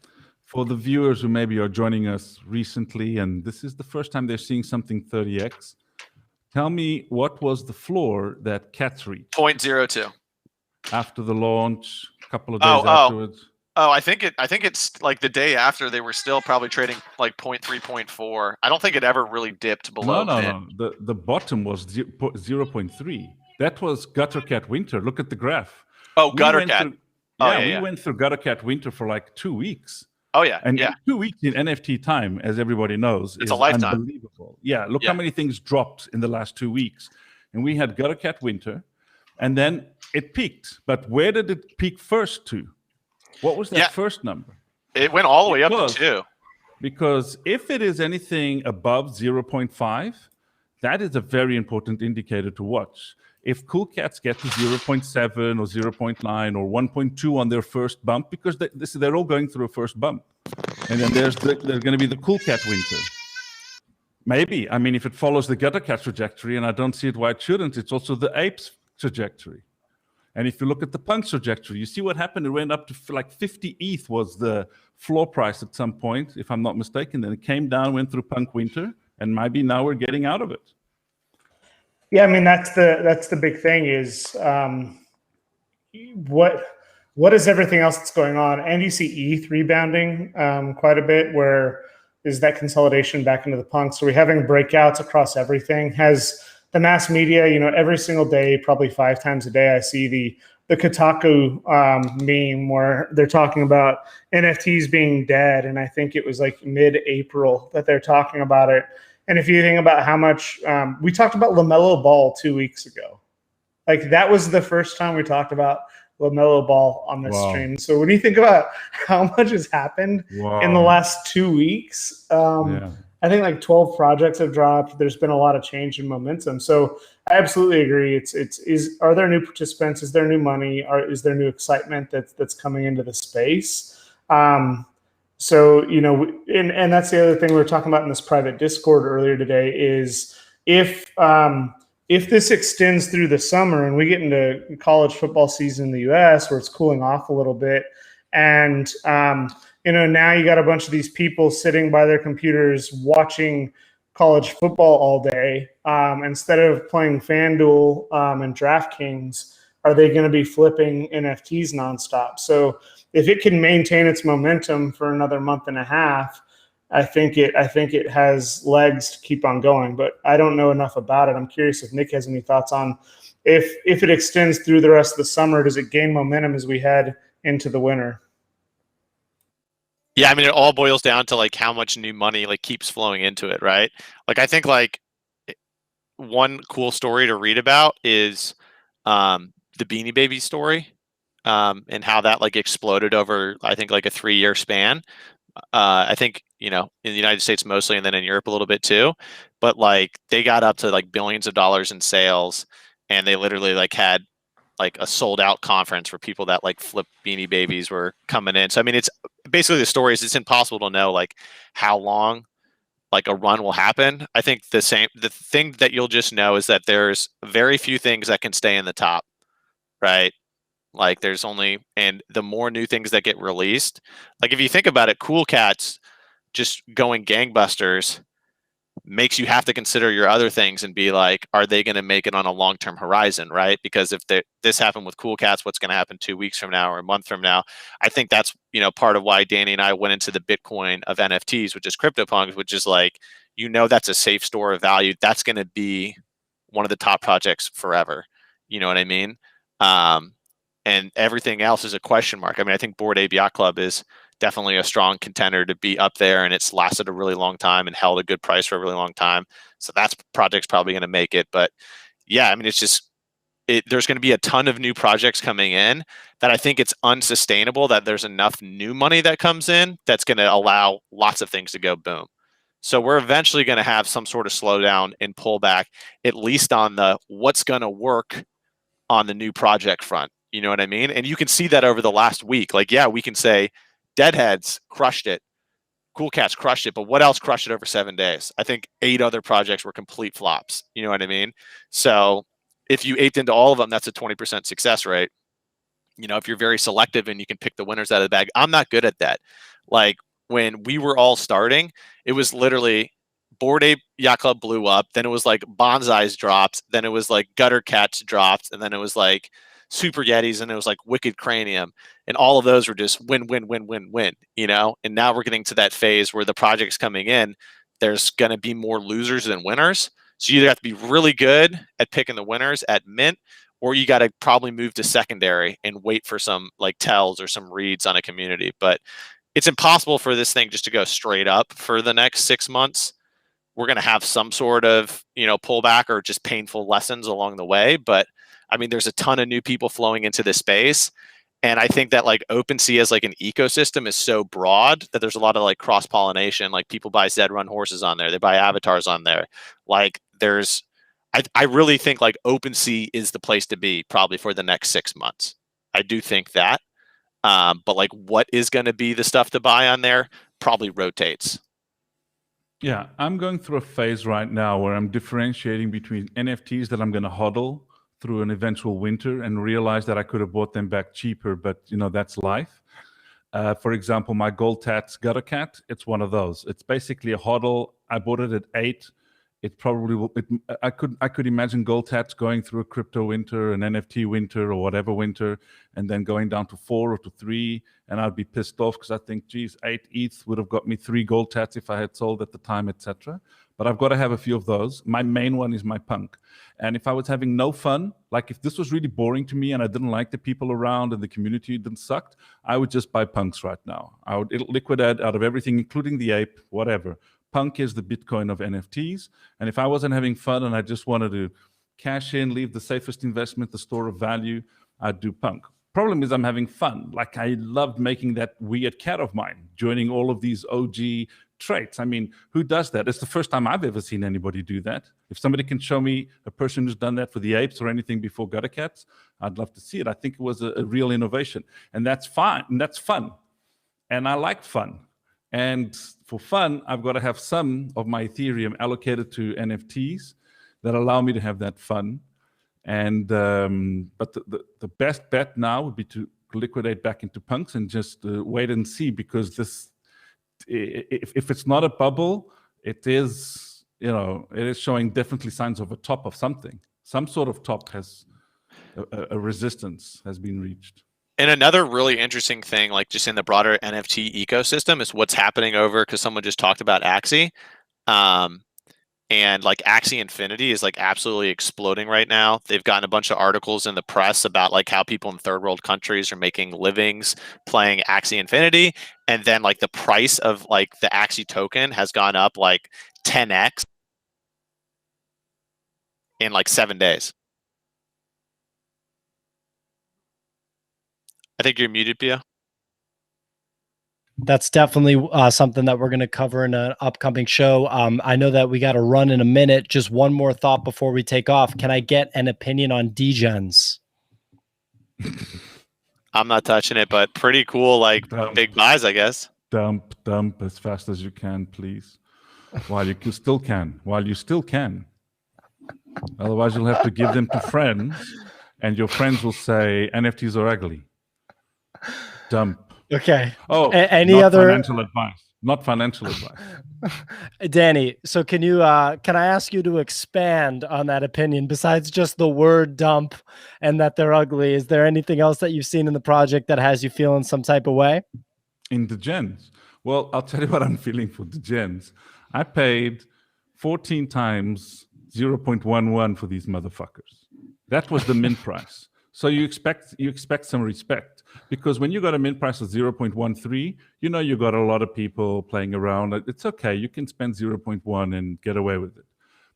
for the viewers who maybe are joining us recently, and this is the first time they're seeing something 30x. Tell me, what was the floor that cats reached? 0.02. After the launch, a couple of days afterwards. I think it's like the day after they were still probably trading like 0.3, 0.4. I don't think it ever really dipped below. No. The bottom was 0.3. That was Gutter Cat Winter. Look at the graph. Oh, Gutter Cat. We went through Gutter Cat Winter for like 2 weeks. Oh yeah, and 2 weeks in NFT time, as everybody knows, it's a lifetime. Unbelievable. Yeah, look how many things dropped in the last 2 weeks, and we had Gutter Cat Winter, and then it peaked. But where did it peak first to? What was that first number? It went all the way up to 2. Because if it is anything above 0.5, that is a very important indicator to watch. If Cool Cats get to 0.7 or 0.9 or 1.2 on their first bump, because they're all going through a first bump, and then there's going to be the Cool Cat Winter. Maybe. I mean, if it follows the Gutter Cat trajectory, and I don't see it why it shouldn't, it's also the Apes trajectory. And if you look at the Punk trajectory, you see what happened. It went up to like 50 ETH was the floor price at some point, if I'm not mistaken. Then it came down, went through Punk Winter, and maybe now we're getting out of it. Yeah, I mean, that's the big thing is what is everything else that's going on? And you see ETH rebounding quite a bit. Where is that consolidation back into the Punk? So we're having breakouts across everything. Has the mass media, every single day, probably 5 times a day, I see the Kotaku meme where they're talking about NFTs being dead. And I think it was like mid-April that they're talking about it. And if you think about how much we talked about LaMelo Ball 2 weeks ago, like that was the first time we talked about LaMelo Ball on this stream. So when you think about how much has happened in the last 2 weeks, I think like 12 projects have dropped. There's been a lot of change in momentum. So I absolutely agree. Are there new participants? Is there new money? Is there new excitement that's coming into the space? So, and that's the other thing we were talking about in this private Discord earlier today is if if this extends through the summer and we get into college football season in the U.S. where it's cooling off a little bit, and now you got a bunch of these people sitting by their computers watching college football all day, instead of playing FanDuel and DraftKings, are they going to be flipping NFTs nonstop? So if it can maintain its momentum for another month and a half, I think it has legs to keep on going. But I don't know enough about it. I'm curious if Nick has any thoughts on if it extends through the rest of the summer, does it gain momentum as we head into the winter? Yeah, I mean, it all boils down to like how much new money like keeps flowing into it, right? Like, I think like one cool story to read about is the Beanie Baby story, and how that like exploded over, I think, like a 3-year span. I think, in the United States mostly, and then in Europe a little bit too. But like they got up to like billions of dollars in sales, and they literally like had like a sold out conference for people that like flip Beanie Babies were coming in. So I mean, it's basically, the story is it's impossible to know like how long like a run will happen. I think the thing that you'll just know is that there's very few things that can stay in the top, right? Like there's only, and the more new things that get released, like if you think about it, Cool Cats just going gangbusters makes you have to consider your other things and be like, are they going to make it on a long-term horizon, right? Because if this happened with Cool Cats, what's going to happen 2 weeks from now or a month from now? I think that's, part of why Danny and I went into the Bitcoin of NFTs, which is CryptoPunks, which is like, that's a safe store of value. That's going to be one of the top projects forever. You know what I mean? And everything else is a question mark. I mean, I think Bored Ape Yacht Club is definitely a strong contender to be up there, and it's lasted a really long time and held a good price for a really long time. So that project's probably going to make it. But yeah, I mean, it's just, there's going to be a ton of new projects coming in that I think it's unsustainable that there's enough new money that comes in that's going to allow lots of things to go boom. So we're eventually going to have some sort of slowdown and pullback, at least on the what's going to work on the new project front. You know what I mean? And you can see that over the last week. Like, yeah, we can say Deadheads crushed it, Cool Cats crushed it, but what else crushed it over 7 days? I think 8 other projects were complete flops. You know what I mean? So if you aped into all of them, that's a 20% success rate. If you're very selective and you can pick the winners out of the bag. I'm not good at that. Like when we were all starting, it was literally Bored Ape Yacht Club blew up. Then it was like Bonsai's dropped. Then it was like Gutter Cats dropped. And then it was like Super Yetis, and it was like Wicked Cranium. And all of those were just win, win, win, win, win, And now we're getting to that phase where the project's coming in. There's going to be more losers than winners. So you either have to be really good at picking the winners at mint, or you got to probably move to secondary and wait for some like tells or some reads on a community. But it's impossible for this thing just to go straight up for the next 6 months. We're going to have some sort of, pullback or just painful lessons along the way. But I mean, there's a ton of new people flowing into this space. And I think that like OpenSea as like an ecosystem is so broad that there's a lot of like cross pollination. Like people buy Zed Run horses on there, they buy avatars on there. Like I really think like OpenSea is the place to be probably for the next 6 months. I do think that. But like what is going to be the stuff to buy on there probably rotates. Yeah, I'm going through a phase right now where I'm differentiating between NFTs that I'm going to hodl through an eventual winter and realize that I could have bought them back cheaper, but that's life. For example, my Gold Tats Gutter Cat, it's one of those. It's basically a hodl. I bought it at 8. It probably will. I could imagine Gold Tats going through a crypto winter, an NFT winter, or whatever winter, and then going down to 4 or to 3, and I'd be pissed off because I think, geez, 8 ETH would have got me 3 Gold Tats if I had sold at the time, etc. But I've got to have a few of those. My main one is my Punk, and if I was having no fun, like if this was really boring to me and I didn't like the people around and the community didn't sucked, I would just buy Punks right now. I would liquidate out of everything, including the ape, whatever. Punk is the Bitcoin of NFTs. And if I wasn't having fun and I just wanted to cash in, leave the safest investment, the store of value, I'd do Punk. Problem is I'm having fun. Like I loved making that weird cat of mine, joining all of these OG traits. I mean, who does that? It's the first time I've ever seen anybody do that. If somebody can show me a person who's done that for the apes or anything before Gutter Cats, I'd love to see it. I think it was a real innovation. And that's fine. And that's fun. And I like fun. And for fun, I've got to have some of my Ethereum allocated to NFTs that allow me to have that fun. And but the best bet now would be to liquidate back into punks and just wait and see, because this, if it's not a bubble, it is, you know, it is showing definitely signs of a top of something. Some sort of top has a resistance has been reached. And another really interesting thing, like just in the broader NFT ecosystem, is what's happening over, because someone just talked about Axie. And like Axie Infinity is like absolutely exploding right now. They've gotten a bunch of articles in the press about like how people in third world countries are making livings playing Axie Infinity. And then like the price of like the Axie token has gone up like 10x in like 7 days. I think you're muted, Pia. That's definitely something that we're going to cover in an upcoming show. I know that we got to run in a minute. Just one more thought before we take off. Can I get an opinion on degens? I'm not touching it, but pretty cool, like big buys, I guess. Dump as fast as you can, please. While you still can. Otherwise, you'll have to give them to friends, and your friends will say NFTs are ugly. Dump. Okay. Oh, any other financial advice? Not financial advice. Danny, so can I ask you to expand on that opinion besides just the word dump and that they're ugly? Is there anything else that you've seen in the project that has you feeling some type of way? In the gens? Well, I'll tell you what I'm feeling for the gens. I paid 14 times 0.11 for these motherfuckers. That was the mint price. So you expect some respect, because when you got a mint price of 0.13, you know you got a lot of people playing around. It's okay, you can spend 0.1 and get away with it.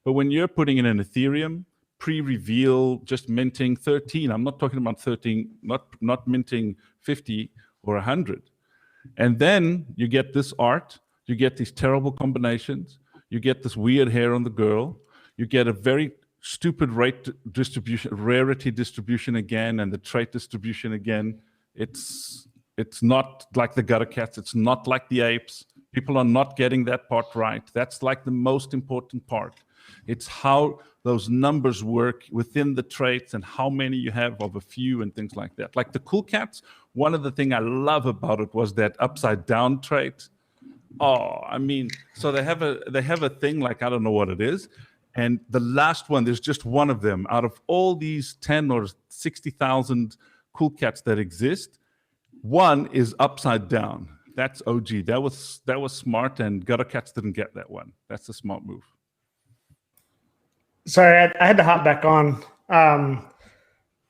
But when you're putting in an Ethereum pre-reveal, just minting 13, I'm not talking about 13, not minting 50 or 100. And then you get this art, you get these terrible combinations, you get this weird hair on the girl, you get a very stupid rarity distribution again, and the trait distribution again. It's not like the gutter cats, it's not like the apes. People are not getting that part right. That's like the most important part. It's how those numbers work within the traits and how many you have of a few and things like that. Like the cool cats, one of the things I love about it was that upside down trait. Oh, I mean, so they have a thing, like, I don't know what it is. And the last one, there's just one of them out of all these 10 or 60,000 cool cats that exist. One is upside down. That's OG. That was smart, and gutter cats didn't get that one. That's a smart move. Sorry, I had to hop back on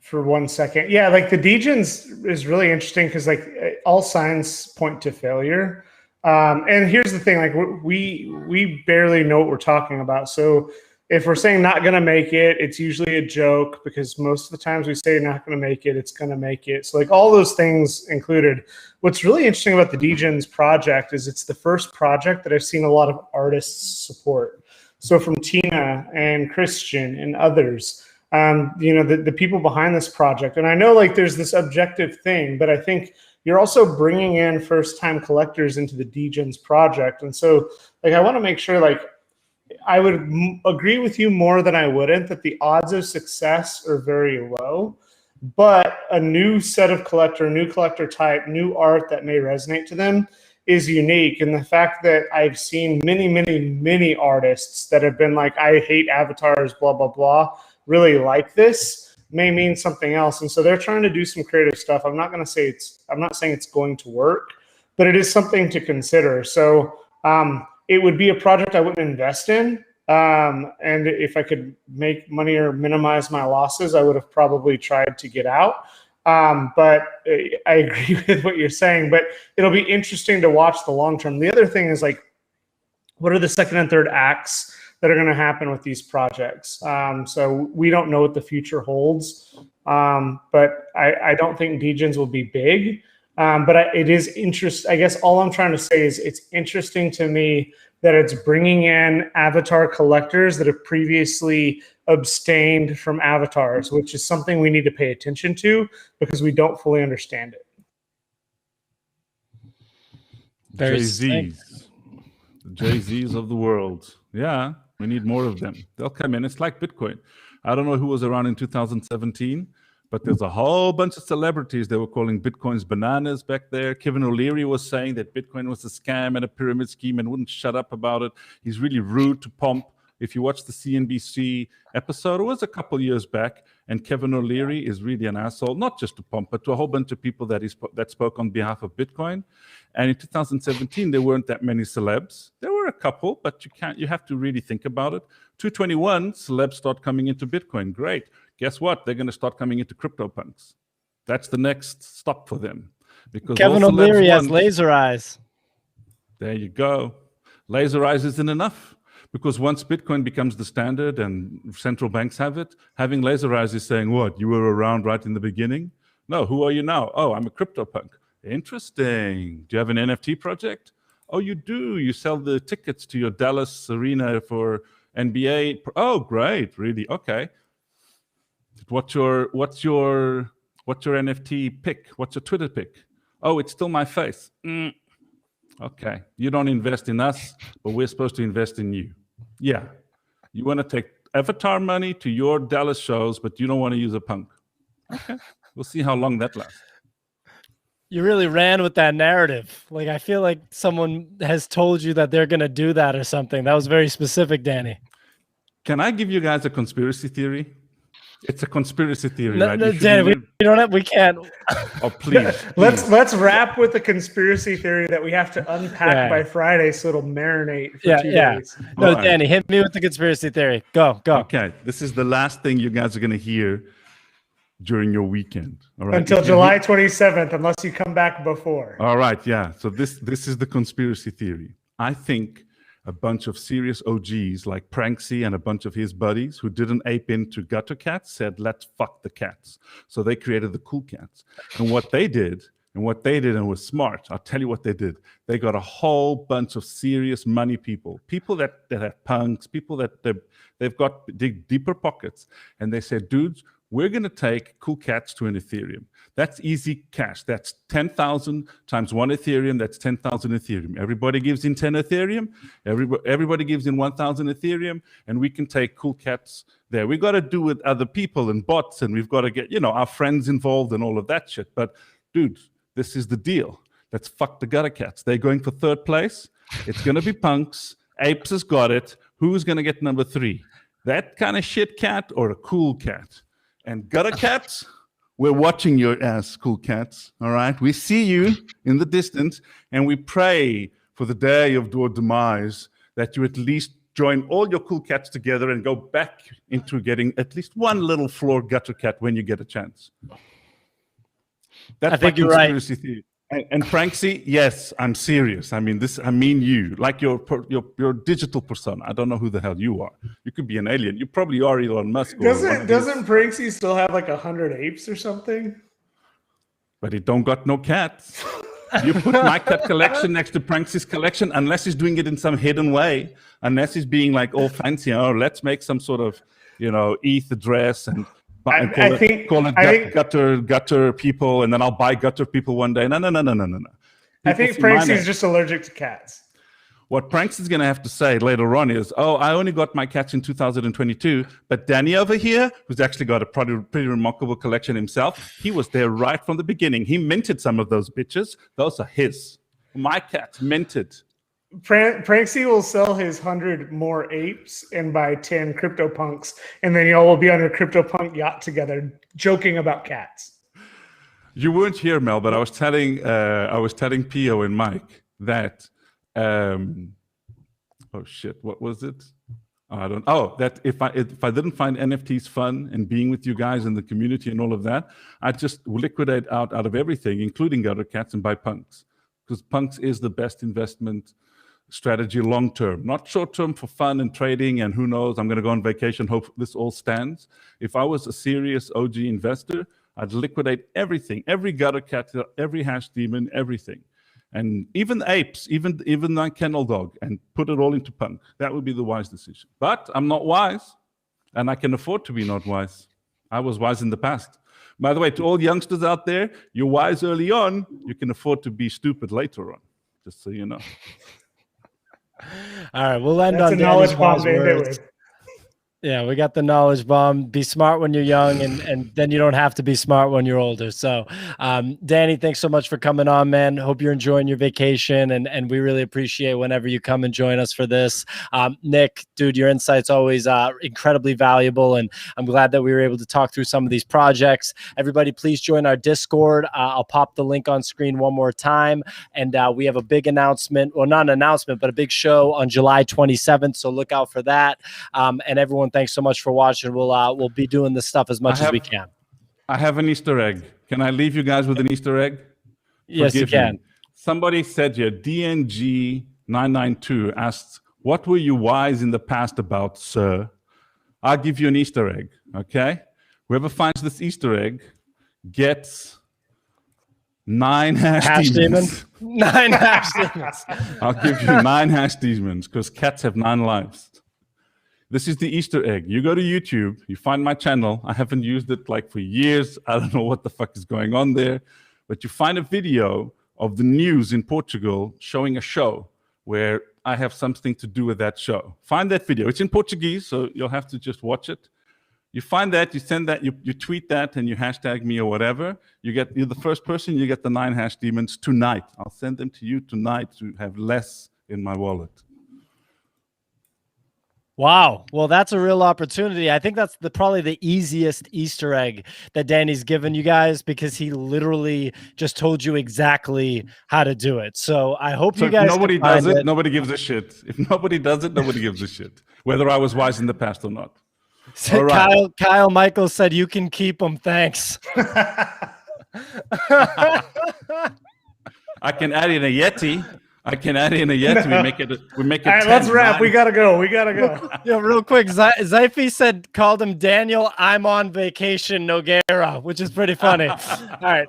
for 1 second. Yeah, like the degens is really interesting because like all signs point to failure. And here's the thing, like we barely know what we're talking about. So if we're saying not going to make it, it's usually a joke, because most of the times we say not going to make it, it's going to make it. So like all those things included. What's really interesting about the degens project is it's the first project that I've seen a lot of artists support. So from Tina and Christian and others, you know, the people behind this project. And I know like there's this objective thing, but I think you're also bringing in first-time collectors into the degens project. And so like I want to make sure, like, I would agree with you more than I wouldn't that the odds of success are very low, but a new set of collector, new collector type, new art that may resonate to them is unique. And the fact that I've seen many artists that have been like, I hate avatars, blah, blah, blah, really like this may mean something else. And so they're trying to do some creative stuff. I'm not saying it's going to work, but it is something to consider. So, it would be a project I wouldn't invest in. And if I could make money or minimize my losses, I would have probably tried to get out. But I agree with what you're saying, but it'll be interesting to watch the long term. The other thing is like, what are the second and third acts that are going to happen with these projects? So we don't know what the future holds, but I don't think degens will be big. But it is interesting. I guess all I'm trying to say is it's interesting to me that it's bringing in avatar collectors that have previously abstained from avatars, which is something we need to pay attention to because we don't fully understand it. Jay-Z's. The Jay-Z's of the world. Yeah. We need more of them. They'll come in. It's like Bitcoin. I don't know who was around in 2017, but there's a whole bunch of celebrities that were calling Bitcoins bananas back there. Kevin O'Leary was saying that Bitcoin was a scam and a pyramid scheme and wouldn't shut up about it. He's really rude to Pomp. If you watch the CNBC episode, it was a couple years back, and Kevin O'Leary is really an asshole, not just to Pomp, but to a whole bunch of people that spoke on behalf of Bitcoin. And in 2017, there weren't that many celebs. There were a couple, but you have to really think about it. 221, celebs start coming into Bitcoin. Great. Guess what? They're going to start coming into CryptoPunks. That's the next stop for them. Because Kevin O'Leary has laser eyes. There you go. Laser eyes isn't enough. Because once Bitcoin becomes the standard and central banks have it, having laser eyes is saying, what, you were around right in the beginning? No, who are you now? Oh, I'm a CryptoPunk. Interesting. Do you have an NFT project? Oh, you do. You sell the tickets to your Dallas arena for NBA. Oh, great. Really? Okay. What's your NFT pick? What's your Twitter pick? Oh, it's still my face. Okay. You don't invest in us, but we're supposed to invest in you. Yeah. You want to take avatar money to your Dallas shows, but you don't want to use a punk. Okay. We'll see how long that lasts. You really ran with that narrative. Like, I feel like someone has told you that they're going to do that or something. That was very specific, Danny. Can I give you guys a conspiracy theory? It's a conspiracy theory, no, right? No, Danny, we can't. Oh, please. Let's wrap with the conspiracy theory that we have to unpack by Friday so it'll marinate for 2 days. No, right. Danny, hit me with the conspiracy theory. Go. Okay, this is the last thing you guys are going to hear during your weekend. All right. Until July 27th, unless you come back before. All right, yeah. So this is the conspiracy theory. I think a bunch of serious OGs like Pranksy and a bunch of his buddies who didn't ape into gutter cats said, let's fuck the cats. So they created the cool cats. And what they did and was smart, I'll tell you what they did. They got a whole bunch of serious money people that have punks, people that they've got deeper pockets. And they said, dudes, we're going to take cool cats to an Ethereum. That's easy cash. That's 10,000 times 1 Ethereum. That's 10,000 Ethereum. Everybody gives in 10 Ethereum. Everybody gives in 1,000 Ethereum. And we can take cool cats there. We got to do with other people and bots. And we've got to get, our friends involved and all of that shit. But, dude, this is the deal. Let's fuck the gutter cats. They're going for 3rd place. It's going to be punks. Apes has got it. Who's going to get number 3? That kind of shit cat or a cool cat? And gutter cats, we're watching your ass, cool cats, all right? We see you in the distance, and we pray for the day of your demise that you at least join all your cool cats together and go back into getting at least one little floor gutter cat when you get a chance. That's I think you're right. Theory. And Pranksy, yes, I'm serious. I mean you, like your digital persona. I don't know who the hell you are. You could be an alien. You probably are Elon Musk. Doesn't Pranksy still have like 100 apes or something? But he don't got no cats. You put my cat collection next to Pranksy's collection, unless he's doing it in some hidden way, unless he's being like all fancy. Oh, let's make some sort of, ETH address and call it gutter people, and then I'll buy gutter people one day. No. I think Pranksy's just allergic to cats. What Pranksy's going to have to say later on is, oh, I only got my cats in 2022, but Danny over here, who's actually got a pretty remarkable collection himself, he was there right from the beginning. He minted some of those bitches. Those are his. My cats minted. Pranksy will sell his 100 more apes and buy 10 CryptoPunks, and then y'all will be on a CryptoPunk yacht together, joking about cats. You weren't here, Mel, but I was telling Pio and Mike that. Oh shit! What was it? That if I didn't find NFTs fun and being with you guys in the community and all of that, I'd just liquidate out of everything, including gutter cats, and buy punks, because punks is the best investment strategy long term, not short term for fun and trading and who knows, I'm going to go on vacation, hope this all stands. If I was a serious OG investor, I'd liquidate everything, every gutter cat, every hash demon, everything, and even apes, even my kennel dog, and put it all into punk. That would be the wise decision. But I'm not wise, and I can afford to be not wise. I was wise in the past. By the way, to all youngsters out there, you're wise early on, you can afford to be stupid later on, just so you know. All right, we'll end That's on a knowledge bomb wise to end it words. with. Yeah, we got the knowledge bomb. Be smart when you're young, and then you don't have to be smart when you're older. So, Danny, thanks so much for coming on, man. Hope you're enjoying your vacation, and we really appreciate whenever you come and join us for this. Nick, dude, your insight's always incredibly valuable, and I'm glad that we were able to talk through some of these projects. Everybody, please join our Discord. I'll pop the link on screen one more time, and we have a big announcement, well, not an announcement, but a big show on July 27th. So look out for that. And everyone, thanks so much for watching. We'll be doing this stuff as much as we can. I have an Easter egg. Can I leave you guys with an Easter egg? Yes, you can. Somebody said here, DNG992 asked, what were you wise in the past about, sir? I'll give you an Easter egg, okay? Whoever finds this Easter egg gets 9 hash demons. 9 hash demons. I'll give you 9 hash demons because cats have 9 lives. This is the Easter egg. You go to YouTube, you find my channel. I haven't used it like for years. I don't know what the fuck is going on there. But you find a video of the news in Portugal showing a show where I have something to do with that show. Find that video. It's in Portuguese, so you'll have to just watch it. You find that, you send that, you tweet that, and you hashtag me or whatever. You're the first person, you get the 9 hash demons tonight. I'll send them to you tonight to have less in my wallet. Wow. Well, that's a real opportunity. I think that's probably the easiest Easter egg that Danny's given you guys, because he literally just told you exactly how to do it. So I hope you guys. If nobody does it, nobody gives a shit. If nobody does it, nobody gives a shit, whether I was wise in the past or not. So all right. Kyle Michael said you can keep them. Thanks. I can add in a Yeti. We make it. All right, let's wrap. We gotta go. Yeah, real quick. Zyphy said, called him Daniel. I'm on vacation, Nogueira, which is pretty funny. All right.